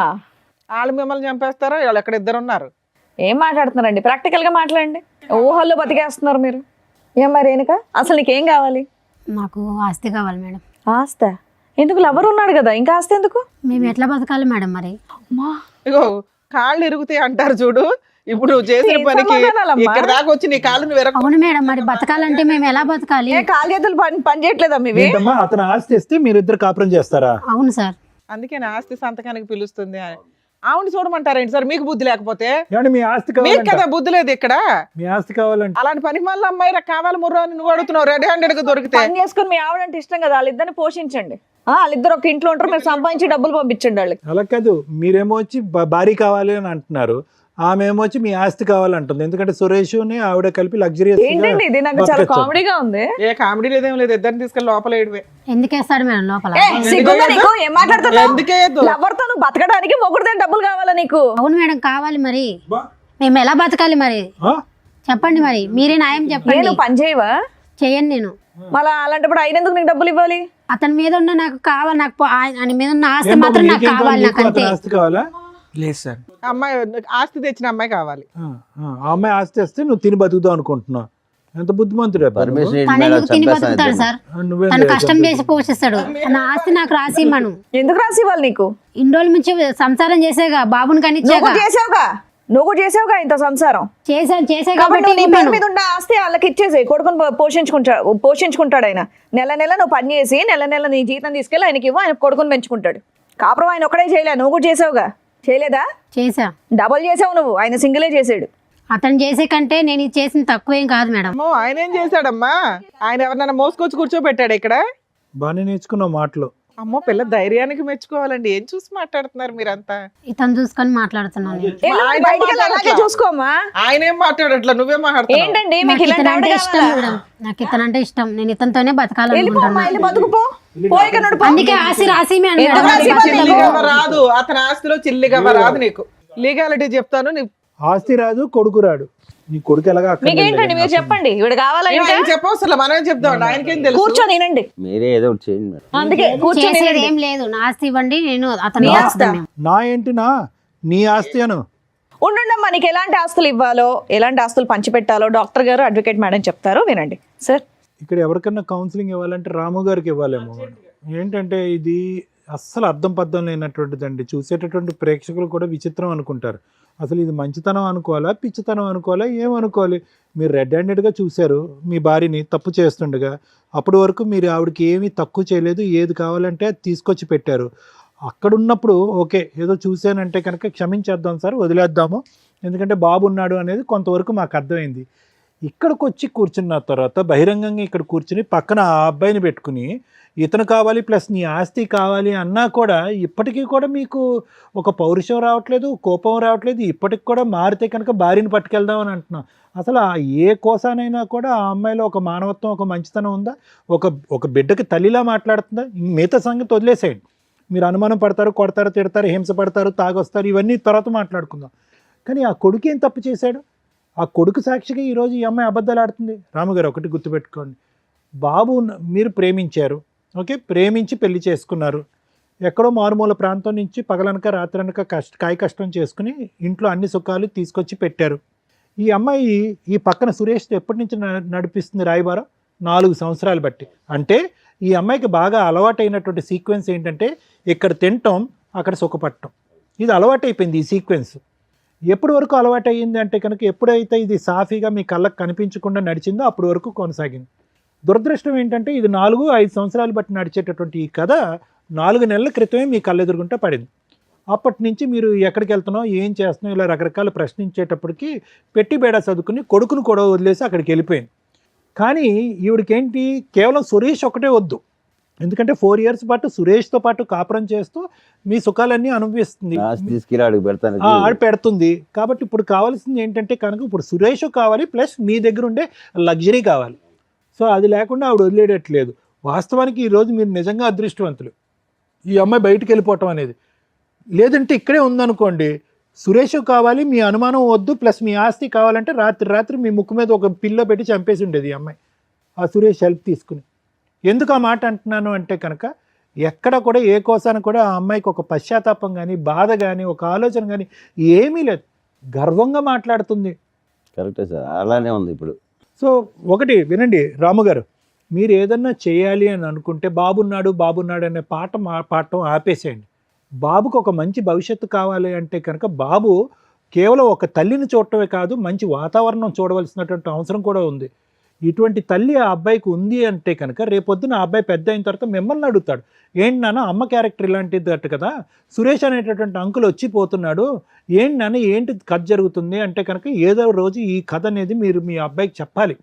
వాళ్ళు మిమ్మల్ని చంపేస్తారా? వాళ్ళు ఎక్కడ ఇద్దరు ఉన్నారు. ఏం మాట్లాడుతున్నారండి? ప్రాక్టికల్ గా మాట్లాడండి. ఊహల్లో బతికేస్తున్నారు మీరు. ఏం మరి రేణుక, అసలు నీకేం కావాలి? నాకు ఆస్తి కావాలి మేడం. ఆస్త ఎందుకు? లవర్ ఉన్నాడు కదా, ఇంకా ఆస్తి ఎందుకు? మేము ఎట్లా బతకాలి మేడం మరి? అమ్మా, ఇగో కాళ్ళు ఇరుగుతాయి అంటారు చూడు. ఇప్పుడు నువ్వు చేసిన ఏం పనికి సమాధానాలమ్మా? ఇక్కడ దాకా వచ్చి నీ కాళ్ళు నువ్వు అవును మేడం, మరి బతకాలంటే మేము ఎలా బతకాలి? ఏ కాలు చేతులు పని చేయట్లేదా మీవి? ఏంటమ్మా అతను ఆస్తి ఇస్తే మీరిద్దరు కాపురం చేస్తారా? అవును సార్. అందుకే నా ఆస్తి సంతకానికి పిలుస్తుంది. ఆవిడ చూడమంటారేంటి సార్? మీకు బుద్ధి లేకపోతే? ఏమండి మీ ఆస్తి మీకు కావాలంట? కదా బుద్ధి లేదు ఇక్కడ. మీ ఆస్తి కావాలంటే అలాంటి పనికి మళ్ళీ అమ్మాయి కావాలి ముర్రో అని నువ్వు అడుగుతున్నావు. రెడ్ హ్యాండెడ్ గా దొరికితే పని చేసుకుని మీ ఆవిడంటే ఇష్టం కదా, వాళ్ళిద్దరిని పోషించండి. వాళ్ళిద్దరు ఒక ఇంట్లో ఉంటారు, మీరు సంపాదించి డబ్బులు పంపించండి వాళ్ళకి. అలా కాదు, మీరేమో వచ్చి భారీ కావాలి అని అంటున్నారు, ఆమె ఏమో వచ్చి మీ ఆస్తి కావాలంటుంది. ఎందుకంటే సురేష్ ఆవిడ కలిపి లగ్జరీ ఏంటండి ఇది? నాకు చాలా కామెడీగా ఉంది. ఏ కామెడీ లేదేం లేదు, ఇద్దరిని తీసుకెళ్ళి లోపల ఏడువే. ఎందుకు వేస్తాడు మేడం లోపల? ఏ, సిగ్గుందా నీకు? ఏం మాట్లాడుతున్నావు? ఎందుకే లవర్తో నువ్వు బతకడానికి మొగుడుదే డబ్బులు కావాలా నీకు? అవును మేడం కావాలి. మరి మేము ఎలా బతకాలి మరి? చెప్పండి మరి, మీరే న్యాయం చెప్పండి. నేను పని చేయవా? చేయను నేను. మళ్ళీ అలాంటిప్పుడు అయినందుకు నీకు డబ్బులు ఇవ్వాలి? అతని మీద ఉన్న నాకు కావాలి, నాకు ఆయన మీద ఉన్న ఆస్తి మాత్రం నాకు కావాలి, నాకు అంతే. ఆస్తి కావాలా? లేదు సార్. అమ్మాయి ఆస్తి తెచ్చిన అమ్మాయి కావాలి. ఆ అమ్మాయి ఆస్తి వస్తే నువ్వు తిని బతుకుతావు అనుకుంటున్నావు. ఎంత బుద్ధిమంతుడే అబ్బా నువ్వు. పర్మిషన్ తను మేడం ఎందుకు తిని చంపేస్తాను బతుకుతాడు ఇద్దరిని. సార్? నువ్వేం తను కష్టం చంపేస్తావు? చేసి పోషిస్తాడు. నా ఆస్తి నాకు రాసి ఇమ్మను. ఎందుకు రాసి ఇవ్వాలి నీకు? ఇన్ని రోజుల నుంచి సంసారం చేసేగా, బాబుని నువ్వు కనిచ్చాగా. కూడా చేసావుగా ఇంత సంసారం. చేసే కాబట్టి కాబట్టి నువ్వు నీ పేరు ఇవ్వను. మీద ఉన్న ఆస్తి వాళ్ళకి ఇచ్చేసి కొడుకుని పోషించుకుంటాడు ఆయన. నెల నువ్వు పని చేసి నెల నీ జీతం తీసుకెళ్ళి ఆయనకి ఇవ్వు, ఆయన కొడుకుని పెంచుకుంటాడు. కాపురం ఆయన ఒకడే చేయలే, నువ్వు కూడా చేసావుగా. చేయలేదా? చేసా. డబల్ చేసావు నువ్వు, ఆయన సింగిలే చేసాడు. అతను చేసే కంటే నేను ఇది చేసిన తక్కువేం కాదు మేడం. అమ్మో ఆయన ఏం చేశాడమ్మా? ఆయన ఎవరినైనా మోసుకొచ్చి కూర్చోబెట్టాడు ఇక్కడ? బాగానే నేర్చుకున్నావు మాటలు. అమ్మో పిల్ల ధైర్యానికి మెచ్చుకోవాలండి. ఏం చూసి మాట్లాడుతున్నారు మీరంతా? ఇతను చూసుకొని మాట్లాడుతున్నాను నేను. ఆయన బయటికి వెళ్ళి అలాగే మాట్లాడట్లా. చూసుకోమ్మా. ఆయన ఏం మాట్లాడట్లా, నువ్వే మాట్లాడుతున్నావు. ఏంటండి మీకు నాకు ఇలాంటి ఇతనంటే ఆవిడ ఇష్టం కావాలా? మేడం. నాకు ఇతనంటే ఇష్టం. నేను ఇతనితోనే వెళ్ళిపోమ్మా, బతకాలనుకుంటున్నాను. వెళ్ళి బతుకుపో. పోయిక నడుపు. అందుకే ఆసి రాసి మీ ఎందుకు అన్నాడు. రాసి ఇవ్వాలి? చిల్లిగవ్వ రాదు, అతని ఆస్తిలో చిల్లిగవ్వ రాదు నీకు. లీగాలిటీ చెప్తాను. ఆస్తి రాదు, కొడుకు రాడు. నీ కొడుకు ఎలాగా మీకేంటండి మీరు చెప్పండి, ఇవిడ కావాలా ఇంకా? ఆయన చెప్పవసరం, మనమే చెప్తాం. ఆయనకేం తెలుసు? కూర్చొని వినండి. మీరే ఏదో ఒకటి చేయండి మేడం. అందుకే కూర్చొని చేసేది వినండి. ఏం లేదు. నా ఆస్తి ఇవ్వండి, నేను అతను నీ చేస్తాను ఆస్తా? మేము. నా ఏంటినా నీ ఆస్తి అను. ఉండుండమ్మా, నీకు ఎలాంటి ఆస్తులు ఇవ్వాలో, ఎలాంటి ఆస్తులు పంచిపెట్టాలో డాక్టర్ గారు, అడ్వకేట్ మేడం చెప్తారు, వినండి. సార్, ఇక్కడ ఎవరికన్నా కౌన్సిలింగ్ ఇవ్వాలంటే రాము గారికి ఇవ్వాలేమో. ఏంటంటే ఇది అస్సలు అర్థం పద్ధం లేనటువంటిదండి. చూసేటటువంటి ప్రేక్షకులు కూడా విచిత్రం అనుకుంటారు. అసలు ఇది మంచితనం అనుకోవాలా, పిచ్చితనం అనుకోవాలా, ఏమనుకోవాలి? మీరు రెడ్ హ్యాండెడ్గా చూశారు మీ భార్యని తప్పు చేస్తుండగా. అప్పటి వరకు మీరు ఆవిడకి ఏమీ తక్కువ చేయలేదు, ఏది కావాలంటే అది తీసుకొచ్చి పెట్టారు. అక్కడున్నప్పుడు ఓకే ఏదో చూశానంటే కనుక క్షమించేద్దాం సార్, వదిలేద్దాము, ఎందుకంటే బాబు ఉన్నాడు అనేది కొంతవరకు మాకు అర్థమైంది. ఇక్కడికి వచ్చి కూర్చున్న తర్వాత బహిరంగంగా ఇక్కడ కూర్చుని పక్కన ఆ అబ్బాయిని పెట్టుకుని ఇతను కావాలి ప్లస్ నీ ఆస్తి కావాలి అన్నా కూడా ఇప్పటికీ కూడా మీకు ఒక పౌరుషం రావట్లేదు, కోపం రావట్లేదు. ఇప్పటికి కూడా మారితే కనుక భార్యని పట్టుకెళ్దామని అంటున్నాం. అసలు ఏ కోసానైనా కూడా ఆ అమ్మాయిలో ఒక మానవత్వం, ఒక మంచితనం ఉందా? ఒక బిడ్డకి తల్లిలా మాట్లాడుతుందా? మిగతా సంగతి వదిలేసేయండి. మీరు అనుమానం పడతారు, కొడతారు, తిడతారు, హింస పడతారు, తాగొస్తారు, ఇవన్నీ తర్వాత మాట్లాడుకుందాం. కానీ ఆ కొడుకు ఏం తప్పు చేశాడు? ఆ కొడుకు సాక్షిగా ఈరోజు ఈ అమ్మాయి అబద్ధాలు ఆడుతుంది. రాముగారు ఒకటి గుర్తుపెట్టుకోండి, బాబు మీరు ప్రేమించారు, ఓకే, ప్రేమించి పెళ్లి చేసుకున్నారు. ఎక్కడో మారుమూల ప్రాంతం నుంచి పగలనక రాత్రనక కాయ కష్టం చేసుకుని ఇంట్లో అన్ని సుఖాలు తీసుకొచ్చి పెట్టారు. ఈ అమ్మాయి ఈ పక్కన సురేష్ ఎప్పటి నుంచి నడిపిస్తుంది రాయబారం? 4 సంవత్సరాలు బట్టి. అంటే ఈ అమ్మాయికి బాగా అలవాటైనటువంటి సీక్వెన్స్ ఏంటంటే ఇక్కడ తినటం, అక్కడ సుఖపడటం. ఇది అలవాటైపోయింది ఈ సీక్వెన్స్. ఎప్పటి వరకు అలవాటు అయ్యింది అంటే కనుక ఎప్పుడైతే ఇది సాఫీగా మీ కళ్ళకు కనిపించకుండా నడిచిందో అప్పటి వరకు కొనసాగింది. దురదృష్టం ఏంటంటే ఇది 4-5 సంవత్సరాలు బట్టి నడిచేటటువంటి ఈ కథ 4 నెలల క్రితమే మీ కళ్ళెదురుగుంటే పడింది. అప్పటి నుంచి మీరు ఎక్కడికి వెళ్తున్నావు, ఏం చేస్తున్నావు, ఇలా రకరకాల ప్రశ్నించేటప్పటికి పెట్టి బేడా చదువుకుని కొడుకును కూడా వదిలేసి అక్కడికి వెళ్ళిపోయింది. కానీ ఈవిడికేంటి, కేవలం సురేష్ ఒకటే వద్దు. ఎందుకంటే 4 years పాటు సురేష్తో పాటు కాపురం చేస్తూ మీ సుఖాలన్నీ అనుభవిస్తుంది, ఆస్తి తీసుకెళ్ళి ఆడికి పెడతాను. ఆడ పెడుతుంది. కాబట్టి ఇప్పుడు కావాల్సింది ఏంటంటే కనుక ఇప్పుడు సురేష్ కావాలి ప్లస్ మీ దగ్గర ఉండే లగ్జరీ కావాలి. సో అది లేకుండా ఆవిడ వదిలేయట్లేదు. వాస్తవానికి ఈరోజు మీరు నిజంగా అదృష్టవంతులు, ఈ అమ్మాయి బయటికి వెళ్ళిపోవటం అనేది. లేదంటే ఇక్కడే ఉందనుకోండి, సురేష్ కావాలి, మీ అనుమానం వద్దు, ప్లస్ మీ ఆస్తి కావాలంటే రాత్రి మీ ముక్కు మీద ఒక పిల్లో పెట్టి చంపేసి ఉండేది ఈ అమ్మాయి, ఆ సురేష్ హెల్ప్ తీసుకుని. ఎందుకు ఆ మాట అంటున్నాను అంటే కనుక ఎక్కడ కూడా ఏ కోసాన కూడా ఆ అమ్మాయికి ఒక పశ్చాత్తాపం కానీ, బాధ కానీ, ఒక ఆలోచన కానీ ఏమీ లేదు. గర్వంగా మాట్లాడుతుంది. కరెక్టే సార్, అలానే ఉంది ఇప్పుడు. సో ఒకటి వినండి రాము గారు, మీరు ఏదన్నా చేయాలి అని అనుకుంటే బాబున్నాడు అనే పాఠం ఆపేసేయండి. బాబుకు ఒక మంచి భవిష్యత్తు కావాలి అంటే కనుక బాబు కేవలం ఒక తల్లిని చూడటమే కాదు, మంచి వాతావరణం చూడవలసినటువంటి అవసరం కూడా ఉంది. ఇటువంటి తల్లి ఆ అబ్బాయికి ఉంది అంటే కనుక రేపొద్దున ఆ అబ్బాయి పెద్ద అయిన తర్వాత మిమ్మల్ని అడుగుతాడు, ఏంటి నాన్న అమ్మ క్యారెక్టర్ ఇలాంటిది అట్టు కదా, సురేష్ అనేటటువంటి అంకుల్ వచ్చిపోతున్నాడు, ఏంటి నాన్న ఏంటి కథ జరుగుతుంది అంటే కనుక ఏదో రోజు ఈ కథ అనేది మీరు మీ అబ్బాయికి చెప్పాలి.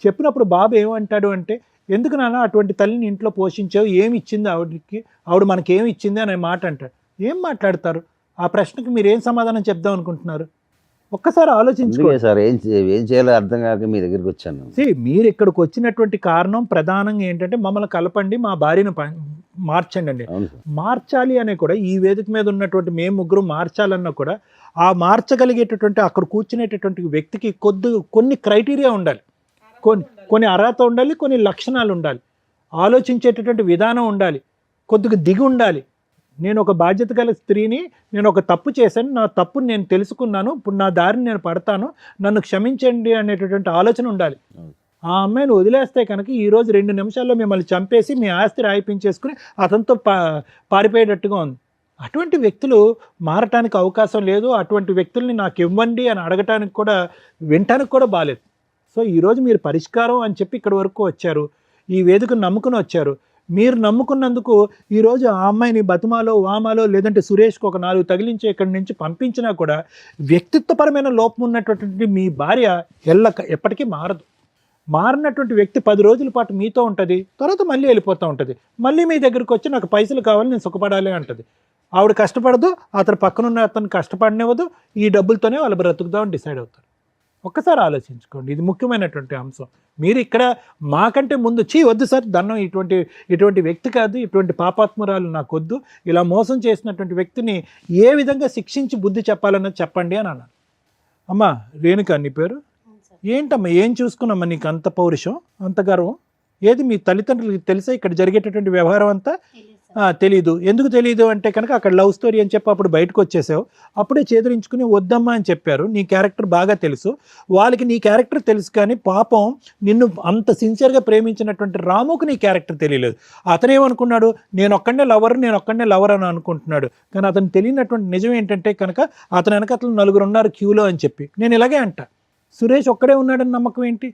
చెప్పినప్పుడు బాబు ఏమంటాడు అంటే, ఎందుకు నాన్న అటువంటి తల్లిని ఇంట్లో పోషించావు, ఏమి ఇచ్చింది ఆవిడకి, ఆవిడ మనకేమి ఇచ్చింది అనే మాట అంటాడు. ఏం మాట్లాడతారు? ఆ ప్రశ్నకి మీరు ఏం సమాధానం చెప్దాం అనుకుంటున్నారు? ఒక్కసారి ఆలోచించుకోండి సార్. ఏం చేయాలో అర్థం కాక మీ దగ్గరికి వచ్చాను. మీరు ఇక్కడికి వచ్చినటువంటి కారణం ప్రధానంగా ఏంటంటే మమ్మల్ని కలపండి, మా భార్యను మార్చండి అండి. మార్చాలి అనే కూడా ఈ వేదిక మీద ఉన్నటువంటి మేము ముగ్గురు మార్చాలన్నా కూడా ఆ మార్చగలిగేటటువంటి అక్కడ కూర్చునేటటువంటి వ్యక్తికి కొన్ని క్రైటీరియా ఉండాలి, కొన్ని అర్హత ఉండాలి, కొన్ని లక్షణాలు ఉండాలి, ఆలోచించేటటువంటి విధానం ఉండాలి, కొద్దిగా దిగి ఉండాలి. నేను ఒక బాధ్యత గల స్త్రీని, నేను ఒక తప్పు చేశాను, నా తప్పుని నేను తెలుసుకున్నాను, ఇప్పుడు నా దారిని నేను పడతాను, నన్ను క్షమించండి అనేటటువంటి ఆలోచన ఉండాలి. ఆ అమ్మాయిని వదిలేస్తే కనుక ఈరోజు 2 నిమిషాల్లో మిమ్మల్ని చంపేసి మీ ఆస్తి రాయిపించేసుకుని అతనితో పారిపోయేటట్టుగా ఉంది. అటువంటి వ్యక్తులు మారటానికి అవకాశం లేదు. అటువంటి వ్యక్తుల్ని నాకు ఇవ్వండి అని అడగటానికి కూడా వినటానికి కూడా బాలేదు. సో ఈరోజు మీరు పరిష్కారం అని చెప్పి ఇక్కడి వరకు వచ్చారు, ఈ వేదికను నమ్ముకుని వచ్చారు. మీరు నమ్ముకున్నందుకు ఈరోజు ఆ అమ్మాయిని బతుమాలో వామాలో లేదంటే సురేష్కి ఒక 4 తగిలించి ఇక్కడి నుంచి పంపించినా కూడా వ్యక్తిత్వపరమైన లోపం ఉన్నటువంటి మీ భార్య ఎప్పటికీ మారదు. మారినటువంటి వ్యక్తి 10 రోజుల పాటు మీతో ఉంటుంది, తర్వాత మళ్ళీ వెళ్ళిపోతూ ఉంటుంది. మళ్ళీ మీ దగ్గరికి వచ్చి నాకు పైసలు కావాలి, నేను సుఖపడాలి అంటుంది. ఆవిడ కష్టపడదు, అతను పక్కనున్న అతను కష్టపడనివ్వదు, ఈ డబ్బులతోనే వాళ్ళు బ్రతుకుదామని డిసైడ్ అవుతారు. ఒక్కసారి ఆలోచించుకోండి, ఇది ముఖ్యమైనటువంటి అంశం. మీరు ఇక్కడ మాకంటే ముందు వద్దు సార్ దండం, ఇటువంటి వ్యక్తి కాదు, ఇటువంటి పాపాత్మురాలు నాకు వద్దు, ఇలా మోసం చేసినటువంటి వ్యక్తిని ఏ విధంగా శిక్షించి బుద్ధి చెప్పాలన్నది చెప్పండి అని అన్నాను. అమ్మా రేణుక నీ పేరు ఏంటమ్మా, ఏం చూసుకున్నామ్మా నీకు అంత పౌరుషం, అంత గర్వం? ఏది మీ తల్లిదండ్రులకి తెలుసా ఇక్కడ జరిగేటటువంటి వ్యవహారం అంతా? తెలీదు. ఎందుకు తెలియదు అంటే కనుక అక్కడ లవ్ స్టోరీ అని చెప్పి అప్పుడు బయటకు వచ్చేసావు, అప్పుడే చేదరించుకుని వద్దమ్మా అని చెప్పారు. నీ క్యారెక్టర్ బాగా తెలుసు, వాళ్ళకి నీ క్యారెక్టర్ తెలుసు, కానీ పాపం నిన్ను అంత సిన్సియర్గా ప్రేమించినటువంటి రాముకు నీ క్యారెక్టర్ తెలియలేదు. అతనేమనుకున్నాడు, నేను ఒక్కడే లవర్ అని అనుకుంటున్నాడు. కానీ అతను తెలియనటువంటి నిజం ఏంటంటే కనుక అతను వెనకతలు 4 ఉన్నారు క్యూలో అని చెప్పి. నేను ఇలాగే అంట, సురేష్ ఒక్కడే ఉన్నాడని నమ్మకం ఏంటి?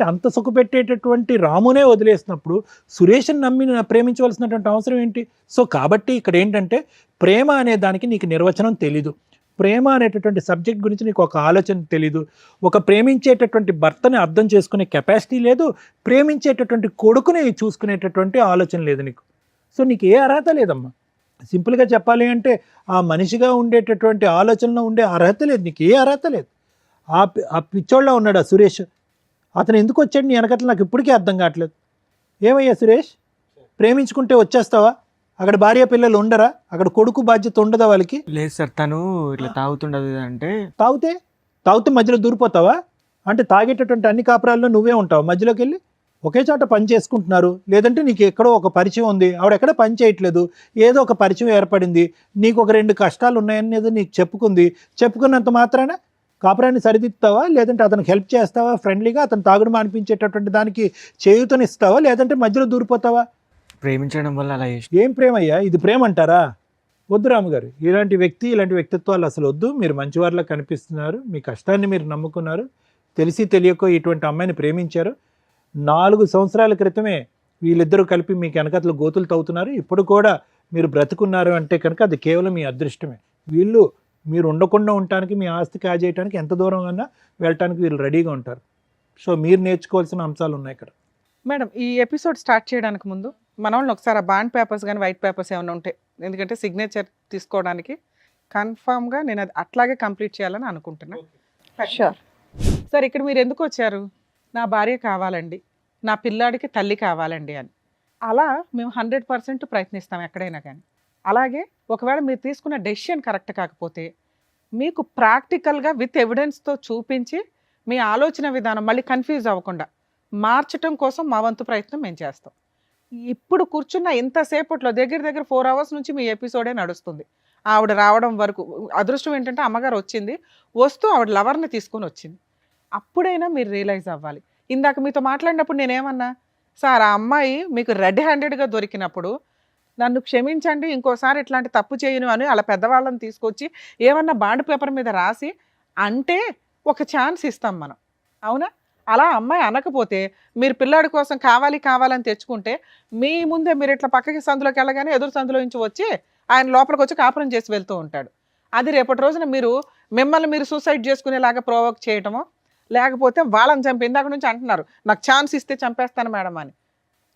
అంత సుఖపెట్టేటటువంటి రామునే వదిలేసినప్పుడు సురేష్ని నమ్మి ప్రేమించవలసినటువంటి అవసరం ఏంటి? సో కాబట్టి ఇక్కడ ఏంటంటే ప్రేమ అనే దానికి నీకు నిర్వచనం తెలీదు, ప్రేమ అనేటటువంటి సబ్జెక్ట్ గురించి నీకు ఒక ఆలోచన తెలీదు, ఒక ప్రేమించేటటువంటి భర్తని అర్థం చేసుకునే కెపాసిటీ లేదు, ప్రేమించేటటువంటి కొడుకుని చూసుకునేటటువంటి ఆలోచన లేదు నీకు. సో నీకు ఏ అర్హత లేదమ్మా. సింపుల్గా చెప్పాలి అంటే ఆ మనిషిగా ఉండేటటువంటి ఆలోచనలో ఉండే అర్హత లేదు, నీకు ఏ అర్హత లేదు. ఆ పిచ్చోళ్ళ ఉన్నాడు ఆ సురేష్, అతను ఎందుకు వచ్చాడు నీ వెనకట్ల నాకు ఇప్పటికీ అర్థం కావట్లేదు. ఏమయ్యా సురేష్, ప్రేమించుకుంటే వచ్చేస్తావా? అక్కడ భార్య పిల్లలు ఉండరా? అక్కడ కొడుకు బాధ్యత ఉండదా వాళ్ళకి? లేదు సార్, తను ఇట్లా తాగుతుండదు అంటే. తాగితే మధ్యలో దూరిపోతావా? అంటే తాగేటటువంటి అన్ని కాపురాల్లో నువ్వే ఉంటావు మధ్యలోకి వెళ్ళి? ఒకే చోట పని చేసుకుంటున్నారు, లేదంటే నీకు ఎక్కడో ఒక పరిచయం ఉంది, ఆవిడెక్కడ పని చేయట్లేదు, ఏదో ఒక పరిచయం ఏర్పడింది, నీకు ఒక 2 కష్టాలు ఉన్నాయనేది నీకు చెప్పుకున్నంత మాత్రాన కాపురాన్ని సరిదిద్దుతావా? లేదంటే అతనికి హెల్ప్ చేస్తావా? ఫ్రెండ్లీగా అతను తాగుడు మానిపించేటటువంటి దానికి చేయూతనిస్తావా? లేదంటే మధ్యలో దూరిపోతావా? ప్రేమించడం వల్ల అలా ఏం ప్రేమ అయ్యా, ఇది ప్రేమ అంటారా? వద్దు రాముగారు, ఇలాంటి వ్యక్తిత్వాలు అసలు వద్దు. మీరు మంచివారిలా కనిపిస్తున్నారు, మీ కష్టాన్ని మీరు నమ్ముకున్నారు, తెలిసి తెలియకో ఇటువంటి అమ్మాయిని ప్రేమించారు. 4 సంవత్సరాల క్రితమే వీళ్ళిద్దరూ కలిపి మీకు వెనకతలు గోతులు తవ్వుతున్నారు. ఇప్పుడు కూడా మీరు బ్రతుకున్నారు అంటే కనుక అది కేవలం మీ అదృష్టమే. వీళ్ళు మీరు ఉండకుండా ఉండటానికి, మీ ఆస్తి కాజేయడానికి ఎంత దూరం అన్నా వెళ్ళటానికి వీళ్ళు రెడీగా ఉంటారు. సో మీరు నేర్చుకోవాల్సిన అంశాలు ఉన్నాయి ఇక్కడ. మేడం, ఈ ఎపిసోడ్ స్టార్ట్ చేయడానికి ముందు మన వాళ్ళని ఒకసారి ఆ బాండ్ పేపర్స్ కానీ వైట్ పేపర్స్ ఏమైనా ఉంటాయి, ఎందుకంటే సిగ్నేచర్ తీసుకోవడానికి కన్ఫామ్గా నేను అది అట్లాగే కంప్లీట్ చేయాలని అనుకుంటున్నా. షూర్ సార్, ఇక్కడ మీరు ఎందుకు వచ్చారు? నా భార్య కావాలండి, నా పిల్లాడికి తల్లి కావాలండి అని. అలా మేము 100% ప్రయత్నిస్తాం ఎక్కడైనా కానీ. అలాగే ఒకవేళ మీరు తీసుకున్న డెసిషన్ కరెక్ట్ కాకపోతే మీకు ప్రాక్టికల్గా విత్ ఎవిడెన్స్తో చూపించి మీ ఆలోచన విధానం మళ్ళీ కన్ఫ్యూజ్ అవ్వకుండా మార్చటం కోసం మా వంతు ప్రయత్నం మేము చేస్తాం. ఇప్పుడు కూర్చున్న ఇంతసేపట్లో దగ్గర 4 hours నుంచి మీ ఎపిసోడే నడుస్తుంది. ఆవిడ రావడం వరకు అదృష్టం ఏంటంటే అమ్మగారు వచ్చింది, వస్తూ ఆవిడ లవర్ని తీసుకొని వచ్చింది. అప్పుడైనా మీరు రియలైజ్ అవ్వాలి. ఇందాక మీతో మాట్లాడినప్పుడు నేనేమన్నా, సార్ ఆ అమ్మాయి మీకు రెడ్ హ్యాండెడ్గా దొరికినప్పుడు నన్ను క్షమించండి, ఇంకోసారి ఇట్లాంటి తప్పు చేయను అని అలా పెద్దవాళ్ళని తీసుకొచ్చి ఏమన్నా బాండ్ పేపర్ మీద రాసి అంటే ఒక ఛాన్స్ ఇస్తాం మనం, అవునా? అలా అమ్మాయి అనకపోతే మీరు పిల్లాడి కోసం కావాలని తెచ్చుకుంటే మీ ముందే మీరు ఇట్లా పక్కకి సందులోకి వెళ్ళగానే ఎదురు సందులో నుంచి వచ్చి ఆయన లోపలికి వచ్చి కాపురం చేసి వెళ్తూ ఉంటాడు. అది రేపటి రోజున మిమ్మల్ని మీరు సూసైడ్ చేసుకునేలాగా ప్రొవోక్ చేయటమో, లేకపోతే వాళ్ళని చంపి ఇందాక నుంచి అంటున్నారు నాకు ఛాన్స్ ఇస్తే చంపేస్తాను మేడం అని,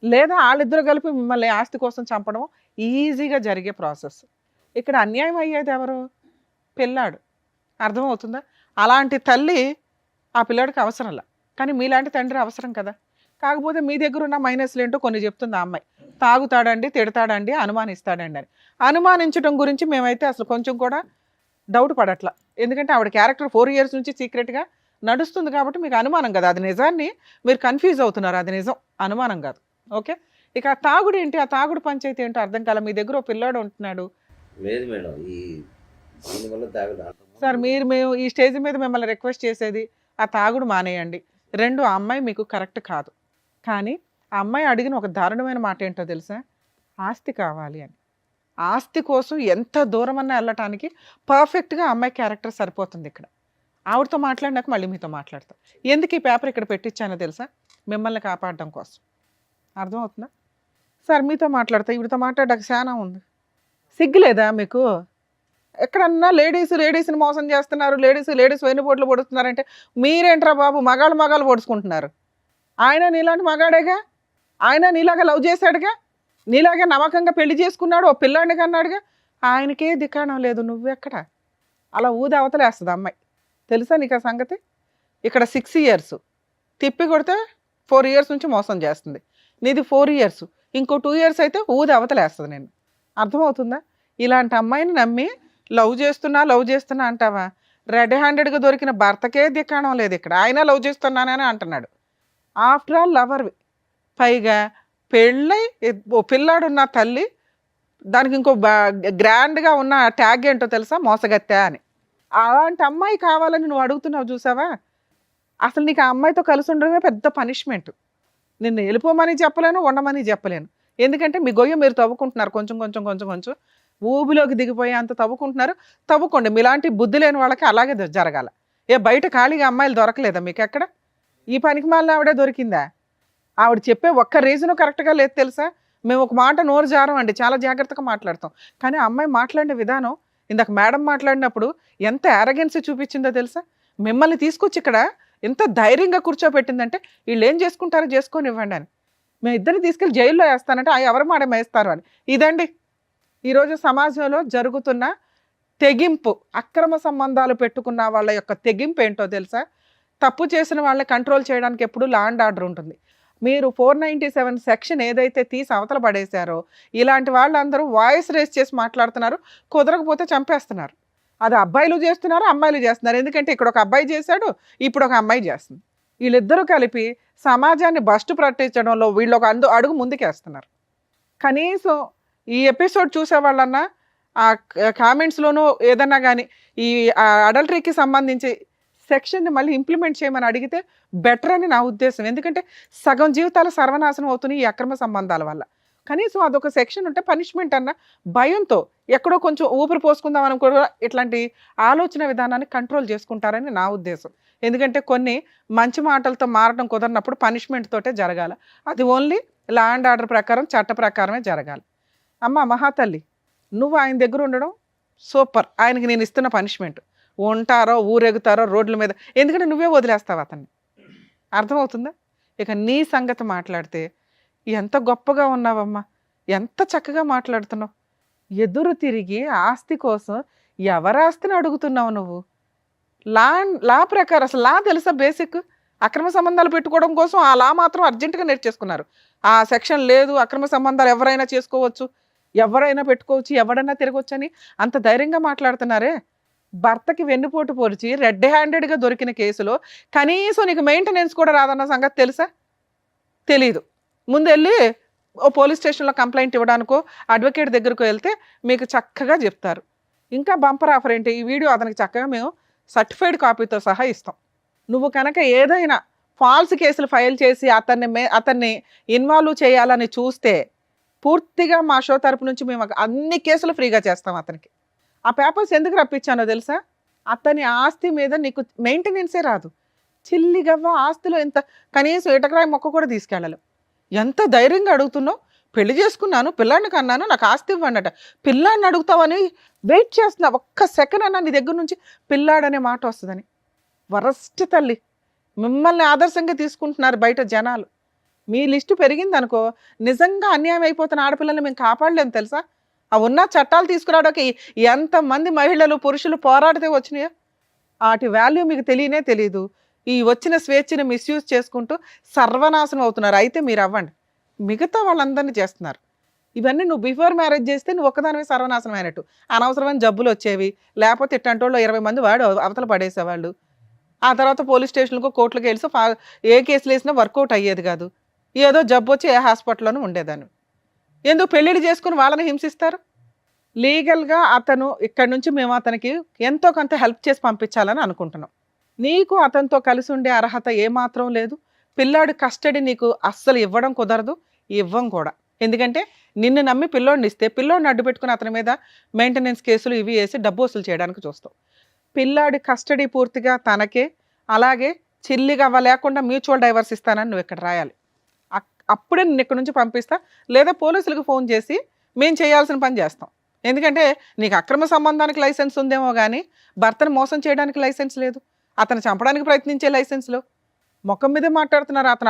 లేదా వాళ్ళిద్దరు కలిపి మిమ్మల్ని ఆస్తి కోసం చంపడం ఈజీగా జరిగే ప్రాసెస్. ఇక్కడ అన్యాయం అయ్యేది ఎవరు? పిల్లాడు. అర్థమవుతుందా? అలాంటి తల్లి ఆ పిల్లాడికి అవసరంలా, కానీ మీలాంటి తండ్రి అవసరం కదా. కాకపోతే మీ దగ్గర ఉన్న మైనస్లు ఏంటో కొన్ని చెప్తుంది ఆ అమ్మాయి. తాగుతాడండి, తిడతాడండి, అనుమానిస్తాడండి అని. అనుమానించడం గురించి మేమైతే అసలు కొంచెం కూడా డౌట్ పడట్లా, ఎందుకంటే ఆవిడ క్యారెక్టర్ 4 years నుంచి సీక్రెట్గా నడుస్తుంది కాబట్టి మీకు అనుమానం కదా. అది నిజాన్ని మీరు కన్ఫ్యూజ్ అవుతున్నారు, అది నిజం, అనుమానం కాదు. ఓకే, ఇక ఆ తాగుడు ఏంటి, ఆ తాగుడు పంచాయతీ ఏంటో అర్థం కాల. మీ దగ్గర ఓ పిల్లాడు ఉంటున్నాడు. లేదు మేడం, దీనివల్ల తాగుడు. సార్ మేము ఈ స్టేజ్ మీద మిమ్మల్ని రిక్వెస్ట్ చేసేది ఆ తాగుడు మానేయండి. రెండు, ఆ అమ్మాయి మీకు కరెక్ట్ కాదు. కానీ ఆ అమ్మాయి అడిగిన ఒక దారుణమైన మాట ఏంటో తెలుసా? ఆస్తి కావాలి అని. ఆస్తి కోసం ఎంత దూరమన్నా వెళ్ళటానికి పర్ఫెక్ట్గా అమ్మాయి క్యారెక్టర్ సరిపోతుంది ఇక్కడ. ఆవిడతో మాట్లాడినాక మళ్ళీ మీతో మాట్లాడతా. ఎందుకు ఈ పేపర్ ఇక్కడ పెట్టించానో తెలుసా? మిమ్మల్ని కాపాడడం కోసం. అర్థమవుతుందా? సార్ మీతో మాట్లాడతా, ఈవిడతో మాట్లాడక చాలా ఉంది. సిగ్గులేదా మీకు? ఎక్కడన్నా లేడీస్ని మోసం చేస్తున్నారు, లేడీస్ వెన్నుపోట్లు పొడుస్తున్నారంటే మీరేంట్రా బాబు మగాళ్ళు పొడుచుకుంటున్నారు? ఆయన నీలాంటి మగాడేగా, ఆయన నీలాగా లవ్ చేశాడుగా, నీలాగే నమ్మకంగా పెళ్లి చేసుకున్నాడు, ఓ పిల్లాడిని కన్నాడుగా. ఆయనకే దిక్కాణం లేదు, నువ్వెక్కడ? అలా ఊది అవతలేస్తుంది అమ్మాయి. తెలుసా నీకు ఆ సంగతి? ఇక్కడ 6 years తిప్పి కొడితే 4 years నుంచి మోసం చేస్తుంది. నీది 4 years, ఇంకో 2 years అయితే ఊది అవతలేస్తుంది నేను. అర్థమవుతుందా? ఇలాంటి అమ్మాయిని నమ్మి లవ్ చేస్తున్నా అంటావా? రెడ్ హ్యాండెడ్గా దొరికిన భర్తకే దిక్కాణం లేదు ఇక్కడ. ఆయన లవ్ చేస్తున్నానని అంటున్నాడు. ఆఫ్టర్ ఆల్ లవర్వి. పైగా పెళ్ళై ఓ పిల్లాడున్న తల్లి, దానికి ఇంకో గ్రాండ్గా ఉన్న ట్యాగ్ ఏంటో తెలుసా? మోసగత్తె అని. అలాంటి అమ్మాయి కావాలని నువ్వు అడుగుతున్నావు చూసావా? అసలు నీకు ఆ అమ్మాయితో కలిసి ఉండడమే పెద్ద పనిష్మెంట్. నిన్ను వెళ్ళిపోమని చెప్పలేను, ఉండమని చెప్పలేను. ఎందుకంటే మీ గొయ్య మీరు తవ్వుకుంటున్నారు, కొంచెం ఊబిలోకి దిగిపోయి అంత తవ్వుకుంటున్నారు. తవ్వుకోండి. మీలాంటి బుద్ధి లేని వాళ్ళకి అలాగే జరగాల. బయట ఖాళీగా అమ్మాయిలు దొరకలేదా మీకు ఎక్కడ? ఈ పనికి మాలిన ఆవిడే దొరికిందా? ఆవిడ చెప్పే ఒక్క రీజను కరెక్ట్గా లేదు తెలుసా? మేము ఒక మాట నోరు జారం అండి, చాలా జాగ్రత్తగా మాట్లాడతాం. కానీ అమ్మాయి మాట్లాడిన విధానం, ఇందాక మేడం మాట్లాడినప్పుడు ఎంత యారగెన్సీ చూపించిందో తెలుసా? మిమ్మల్ని తీసుకొచ్చి ఇక్కడ ఎంత ధైర్యంగా కూర్చోబెట్టిందంటే వీళ్ళు ఏం చేసుకుంటారో చేసుకొని ఇవ్వండి అని. మేము ఇద్దరిని తీసుకెళ్ళి జైల్లో వేస్తానంటే ఎవరు మాట వేస్తారు అని. ఇదండి ఈరోజు సమాజంలో జరుగుతున్న తెగింపు. అక్రమ సంబంధాలు పెట్టుకున్న వాళ్ళ యొక్క తెగింపు ఏంటో తెలుసా? తప్పు చేసిన వాళ్ళని కంట్రోల్ చేయడానికి ఎప్పుడు లా అండ్ ఆర్డర్ ఉంటుంది. మీరు 497 సెక్షన్ ఏదైతే తీసి అవతల పడేశారో, ఇలాంటి వాళ్ళందరూ వాయిస్ రేస్ చేసి మాట్లాడుతున్నారు, కుదరకపోతే చంపేస్తున్నారు. అది అబ్బాయిలు చేస్తున్నారు, అమ్మాయిలు చేస్తున్నారు. ఎందుకంటే ఇక్కడ ఒక అబ్బాయి చేశాడు, ఇప్పుడు ఒక అమ్మాయి చేస్తుంది. వీళ్ళిద్దరూ కలిపి సమాజాన్ని బస్టు పట్టించడంలో వీళ్ళు ఒక అడుగు ముందుకేస్తున్నారు. కనీసం ఈ ఎపిసోడ్ చూసే వాళ్ళన్నా ఆ కామెంట్స్లోనూ ఏదన్నా కానీ ఈ అడల్టరీకి సంబంధించి సెక్షన్ని మళ్ళీ ఇంప్లిమెంట్ చేయమని అడిగితే బెటర్ అని నా ఉద్దేశం. ఎందుకంటే సగం జీవితాలు సర్వనాశనం అవుతున్నాయి ఈ అక్రమ సంబంధాల వల్ల. కనీసం అదొక సెక్షన్ ఉంటే పనిష్మెంట్ అన్న భయంతో ఎక్కడో కొంచెం ఊపిరి పోసుకుందాం అని కూడా ఇట్లాంటి ఆలోచన విధానాన్ని కంట్రోల్ చేసుకుంటారని నా ఉద్దేశం. ఎందుకంటే కొన్ని మంచి మాటలతో మారడం కుదరినప్పుడు పనిష్మెంట్ తోటే జరగాల. అది ఓన్లీ లా అండ్ ఆర్డర్ ప్రకారం, చట్ట ప్రకారమే జరగాలి. అమ్మ మహాతల్లి, నువ్వు ఆయన దగ్గర ఉండడం సూపర్. ఆయనకి నేను ఇస్తున్న పనిష్మెంట్. ఉంటారో ఊరెగుతారో రోడ్ల మీద, ఎందుకంటే నువ్వే వదిలేస్తావు అతన్ని. అర్థమవుతుందా? ఇక నీ సంగతి మాట్లాడితే ఎంత గొప్పగా ఉన్నావమ్మా, ఎంత చక్కగా మాట్లాడుతున్నావు. ఎదురు తిరిగి ఆస్తి కోసం ఎవరి ఆస్తిని అడుగుతున్నావు నువ్వు? లా ప్రకారం అసలు లా తెలుసా? బేసిక్ అక్రమ సంబంధాలు పెట్టుకోవడం కోసం ఆ లా మాత్రం అర్జెంటుగా నేర్చేసుకున్నారు. ఆ సెక్షన్ లేదు, అక్రమ సంబంధాలు ఎవరైనా చేసుకోవచ్చు, ఎవరైనా పెట్టుకోవచ్చు, ఎవరైనా తిరగవచ్చు అని అంత ధైర్యంగా మాట్లాడుతున్నారే. భర్తకి వెన్నుపోటు పొడిచి రెడ్ హ్యాండెడ్గా దొరికిన కేసులో కనీసం నీకు మెయింటెనెన్స్ కూడా రాదన్న సంగతి తెలుసా? తెలీదు. ముందు వెళ్ళి ఓ పోలీస్ స్టేషన్లో కంప్లైంట్ ఇవ్వడానికో అడ్వకేట్ దగ్గరకు వెళ్తే మీకు చక్కగా చెప్తారు. ఇంకా బంపర్ ఆఫర్ ఏంటి, ఈ వీడియో అతనికి చక్కగా మేము సర్టిఫైడ్ కాపీతో సహా ఇస్తాం. నువ్వు కనుక ఏదైనా ఫాల్స్ కేసులు ఫైల్ చేసి అతన్ని ఇన్వాల్వ్ చేయాలని చూస్తే పూర్తిగా మా షో తరపు నుంచి మేము అన్ని కేసులు ఫ్రీగా చేస్తాం అతనికి. ఆ పేపర్స్ ఎందుకు రప్పించానో తెలుసా? అతని ఆస్తి మీద నీకు మెయింటెనెన్సే రాదు. చిల్లిగవ్వ ఆస్తిలో ఎంత కనీసం ఇటకరాయి మొక్క కూడా తీసుకెళ్ళాలి. ఎంత ధైర్యంగా అడుగుతున్నావు? పెళ్లి చేసుకున్నాను, పిల్లాడిని కన్నాను, నాకు ఆస్తి ఇవ్వండి అట. పిల్లాడిని అడుగుతావని వెయిట్ చేస్తున్నా. ఒక్క సెకండ్ అన్నా నీ దగ్గర నుంచి పిల్లాడనే మాట వస్తుందని. వరస్ట్ తల్లి, మిమ్మల్ని ఆదర్శంగా తీసుకుంటున్నారు బయట జనాలు. మీ లిస్టు పెరిగింది అనుకో, నిజంగా అన్యాయం అయిపోతున్న ఆడపిల్లల్ని మేము కాపాడలేము తెలుసా? ఆ ఉన్న చట్టాలు తీసుకురావడానికి ఎంతమంది మహిళలు పురుషులు పోరాడితే వచ్చినాయో వాటి వాల్యూ మీకు తెలియదు. ఈ వచ్చిన స్వేచ్ఛను మిస్యూజ్ చేసుకుంటూ సర్వనాశనం అవుతున్నారు. అయితే మీరు అవ్వండి, మిగతా వాళ్ళందరినీ చేస్తున్నారు. ఇవన్నీ నువ్వు బిఫోర్ మ్యారేజ్ చేస్తే నువ్వు ఒక్కదానివే సర్వనాశనం అయినట్టు. అనవసరమైన జబ్బులు వచ్చేవి, లేకపోతే ఇట్టంటోళ్ళు 20 మంది వాడు అవతల పడేసేవాళ్ళు. ఆ తర్వాత పోలీస్ స్టేషన్లకు కోర్టులకు వెళ్ళి ఏ కేసులు వేసినా వర్కౌట్ అయ్యేది కాదు. ఏదో జబ్బు వచ్చి ఏ హాస్పిటల్లోనూ ఉండేదాన్ని. ఎందుకు పెళ్ళిళ్ళు చేసుకుని వాళ్ళని హింసిస్తారు? లీగల్గా అతను ఇక్కడి నుంచి మేము అతనికి ఎంతో కొంత హెల్ప్ చేసి పంపించాలని అనుకుంటున్నాం. నీకు అతనితో కలిసి ఉండే అర్హత ఏమాత్రం లేదు. పిల్లాడి కస్టడీ నీకు అస్సలు ఇవ్వడం కుదరదు, ఇవ్వం కూడా. ఎందుకంటే నిన్ను నమ్మి పిల్లోడిని ఇస్తే పిల్లోడిని అడ్డు పెట్టుకుని అతని మీద మెయింటెనెన్స్ కేసులు ఇవి వేసి డబ్బు వసూలు చేయడానికి చూస్తావు. పిల్లాడి కస్టడీ పూర్తిగా తనకే, అలాగే చిల్లిగా లేకుండా మ్యూచువల్ డైవర్స్ ఇస్తానని నువ్వు ఇక్కడ రాయాలి. అప్పుడే నిన్ను ఇక్కడ నుంచి పంపిస్తా, లేదా పోలీసులకు ఫోన్ చేసి మేము చేయాల్సిన పని చేస్తాం. ఎందుకంటే నీకు అక్రమ సంబంధానికి లైసెన్స్ ఉందేమో కానీ భర్తను మోసం చేయడానికి లైసెన్స్ లేదు, అతను చంపడానికి ప్రయత్నించే లైసెన్స్లో. ముఖం మీదే మాట్లాడుతున్నారు, అతను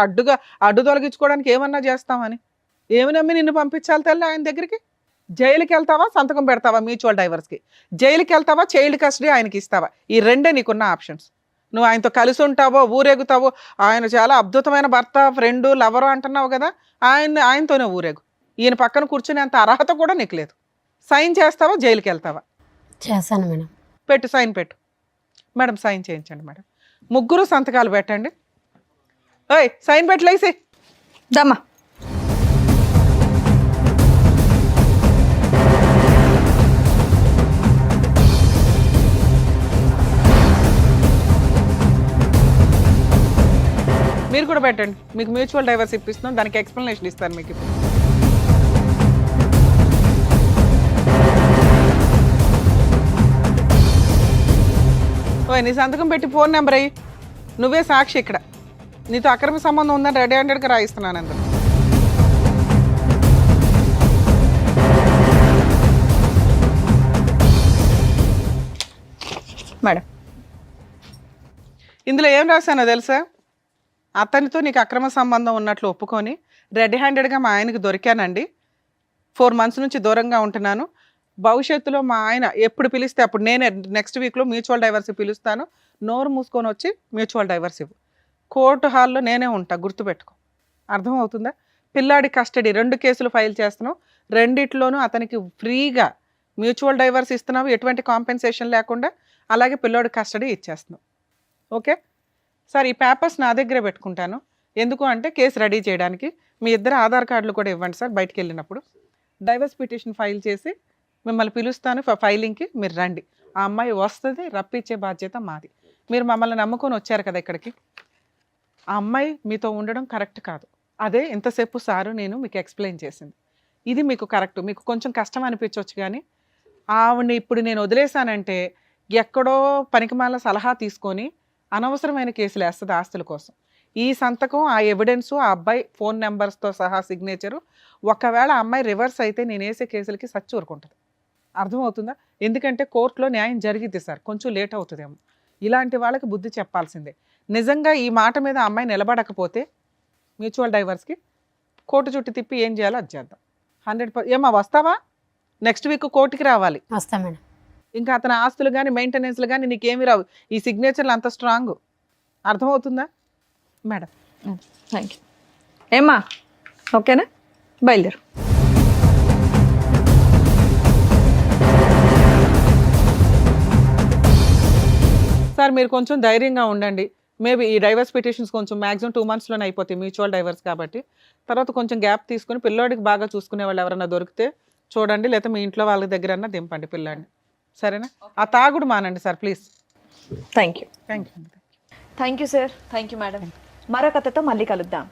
అడ్డు తొలగించుకోవడానికి ఏమన్నా చేస్తామని. ఏమి నమ్మి నిన్ను పంపించాలి తల్లి ఆయన దగ్గరికి? జైలుకి వెళ్తావా, సంతకం పెడతావా మ్యూచువల్ డైవర్స్కి? జైలుకి వెళ్తావా, చైల్డ్ కస్టడీ ఆయనకి ఇస్తావా? ఈ రెండే నీకున్న ఆప్షన్స్. నువ్వు ఆయనతో కలిసి ఉంటావో, ఊరేగుతావో, ఆయన చాలా అద్భుతమైన భర్త, ఫ్రెండు, లవరు అంటున్నావు కదా, ఆయనతోనే ఊరేగు. ఈయన పక్కన కూర్చునే అంత అర్హత కూడా నీకు లేదు. సైన్ చేస్తావా, జైలుకి వెళ్తావా? చేస్తాను మేడం. పెట్టు, సైన్ పెట్టు మేడం. సైన్ చేయించండి మేడం. ముగ్గురు సంతకాలు పెట్టండి. ఓయ్ సైన్ పెట్టలేసి దమ్మా. మీరు కూడా పెట్టండి. మీకు మ్యూచువల్ డైవర్స్ ఇప్పిస్తున్నాం, దానికి ఎక్స్ప్లెనేషన్ ఇస్తాను మీకు ఇప్పుడు. ఓయ్ నీ సంతకం పెట్టి ఫోన్ నెంబర్ అయ్యి, నువ్వే సాక్షి ఇక్కడ. నీతో అక్రమ సంబంధం ఉందని రెడీ హ్యాండెడ్గా రాయిస్తున్నాను అందరూ. మేడం ఇందులో ఏం రాశానో తెలుసా? అతనితో నీకు అక్రమ సంబంధం ఉన్నట్లు ఒప్పుకొని రెడ్ హ్యాండెడ్గా మా ఆయనకి దొరికానండి, 4 months నుంచి దూరంగా ఉంటున్నాను, భవిష్యత్తులో మా ఆయన ఎప్పుడు పిలిస్తే అప్పుడు నేనే నెక్స్ట్ వీక్లో మ్యూచువల్ డైవర్స్ పిలుస్తాను, నోరు మూసుకొని వచ్చి మ్యూచువల్ డైవర్స్ ఇవ్వు. కోర్టు హాల్లో నేనే ఉంటా, గుర్తుపెట్టుకో. అర్థమవుతుందా? పిల్లాడి కస్టడీ 2 కేసులు ఫైల్ చేస్తున్నావు, రెండిట్లోనూ అతనికి ఫ్రీగా మ్యూచువల్ డైవర్స్ ఇస్తున్నావు, ఎటువంటి కాంపెన్సేషన్ లేకుండా. అలాగే పిల్లోడి కస్టడీ ఇచ్చేస్తున్నావు. ఓకే సార్, ఈ పేపర్స్ నా దగ్గరే పెట్టుకుంటాను. ఎందుకు అంటే కేసు రెడీ చేయడానికి. మీ ఇద్దరు ఆధార్ కార్డులు కూడా ఇవ్వండి సార్. బయటికి వెళ్ళినప్పుడు డైవర్స్ పిటిషన్ ఫైల్ చేసి మిమ్మల్ని పిలుస్తాను ఫైలింగ్కి, మీరు రండి. ఆ అమ్మాయి వస్తుంది, రప్పించే బాధ్యత మాది. మీరు మమ్మల్ని నమ్ముకొని వచ్చారు కదా ఇక్కడికి. ఆ అమ్మాయి మీతో ఉండడం కరెక్ట్ కాదు. అదే ఇంతసేపు సారు నేను మీకు ఎక్స్ప్లెయిన్ చేసింది. ఇది మీకు కరెక్ట్. మీకు కొంచెం కష్టం అనిపించవచ్చు, కానీ ఆవిడని ఇప్పుడు నేను వదిలేశానంటే ఎక్కడో పనికిమాల సలహా తీసుకొని అనవసరమైన కేసులు వేస్తుంది ఆస్తుల కోసం. ఈ సంతకం, ఆ ఎవిడెన్సు, ఆ అబ్బాయి ఫోన్ నెంబర్స్తో సహా సిగ్నేచరు, ఒకవేళ అమ్మాయి రివర్స్ అయితే నేను వేసే కేసులకి సచ్చి ఊరుకుంటుంది. అర్థమవుతుందా? ఎందుకంటే కోర్టులో న్యాయం జరిగిద్ది సార్, కొంచెం లేట్ అవుతుందేమో. ఇలాంటి వాళ్ళకి బుద్ధి చెప్పాల్సిందే. నిజంగా ఈ మాట మీద అమ్మాయి నిలబడకపోతే మ్యూచువల్ డైవర్స్కి కోర్టు చుట్టూ తిప్పి ఏం చేయాలో అది చేద్దాం. 100%. ఏమా వస్తావా? నెక్స్ట్ వీక్ కోర్టుకి రావాలి. వస్తా మేడం. ఇంకా అతని ఆస్తులు కానీ మెయింటెనెన్స్లు కానీ నీకేమి రావు. ఈ సిగ్నేచర్లు అంత స్ట్రాంగ్. అర్థమవుతుందా మేడం? Thank you. ఏమ్మా ఓకేనా? బయలుదేరు. సార్ మీరు కొంచెం ధైర్యంగా ఉండండి. మేబీ ఈ డైవర్స్ పిటిషన్స్ కొంచెం మ్యాక్సిమం 2 monthsలోనే అయిపోతాయి, మ్యూచువల్ డైవర్స్ కాబట్టి. తర్వాత కొంచెం గ్యాప్ తీసుకొని పిల్లోడికి బాగా చూసుకునే వాళ్ళు ఎవరైనా దొరికితే చూడండి, లేకపోతే మీ ఇంట్లో వాళ్ళ దగ్గర దింపండి పిల్లాడిని. సరేనా? ఆ తాగుడు మానండి sir please. Thank you. Thank you. Thank you sir. Thank you madam. మరో కథతో మళ్ళీ కలుద్దాం.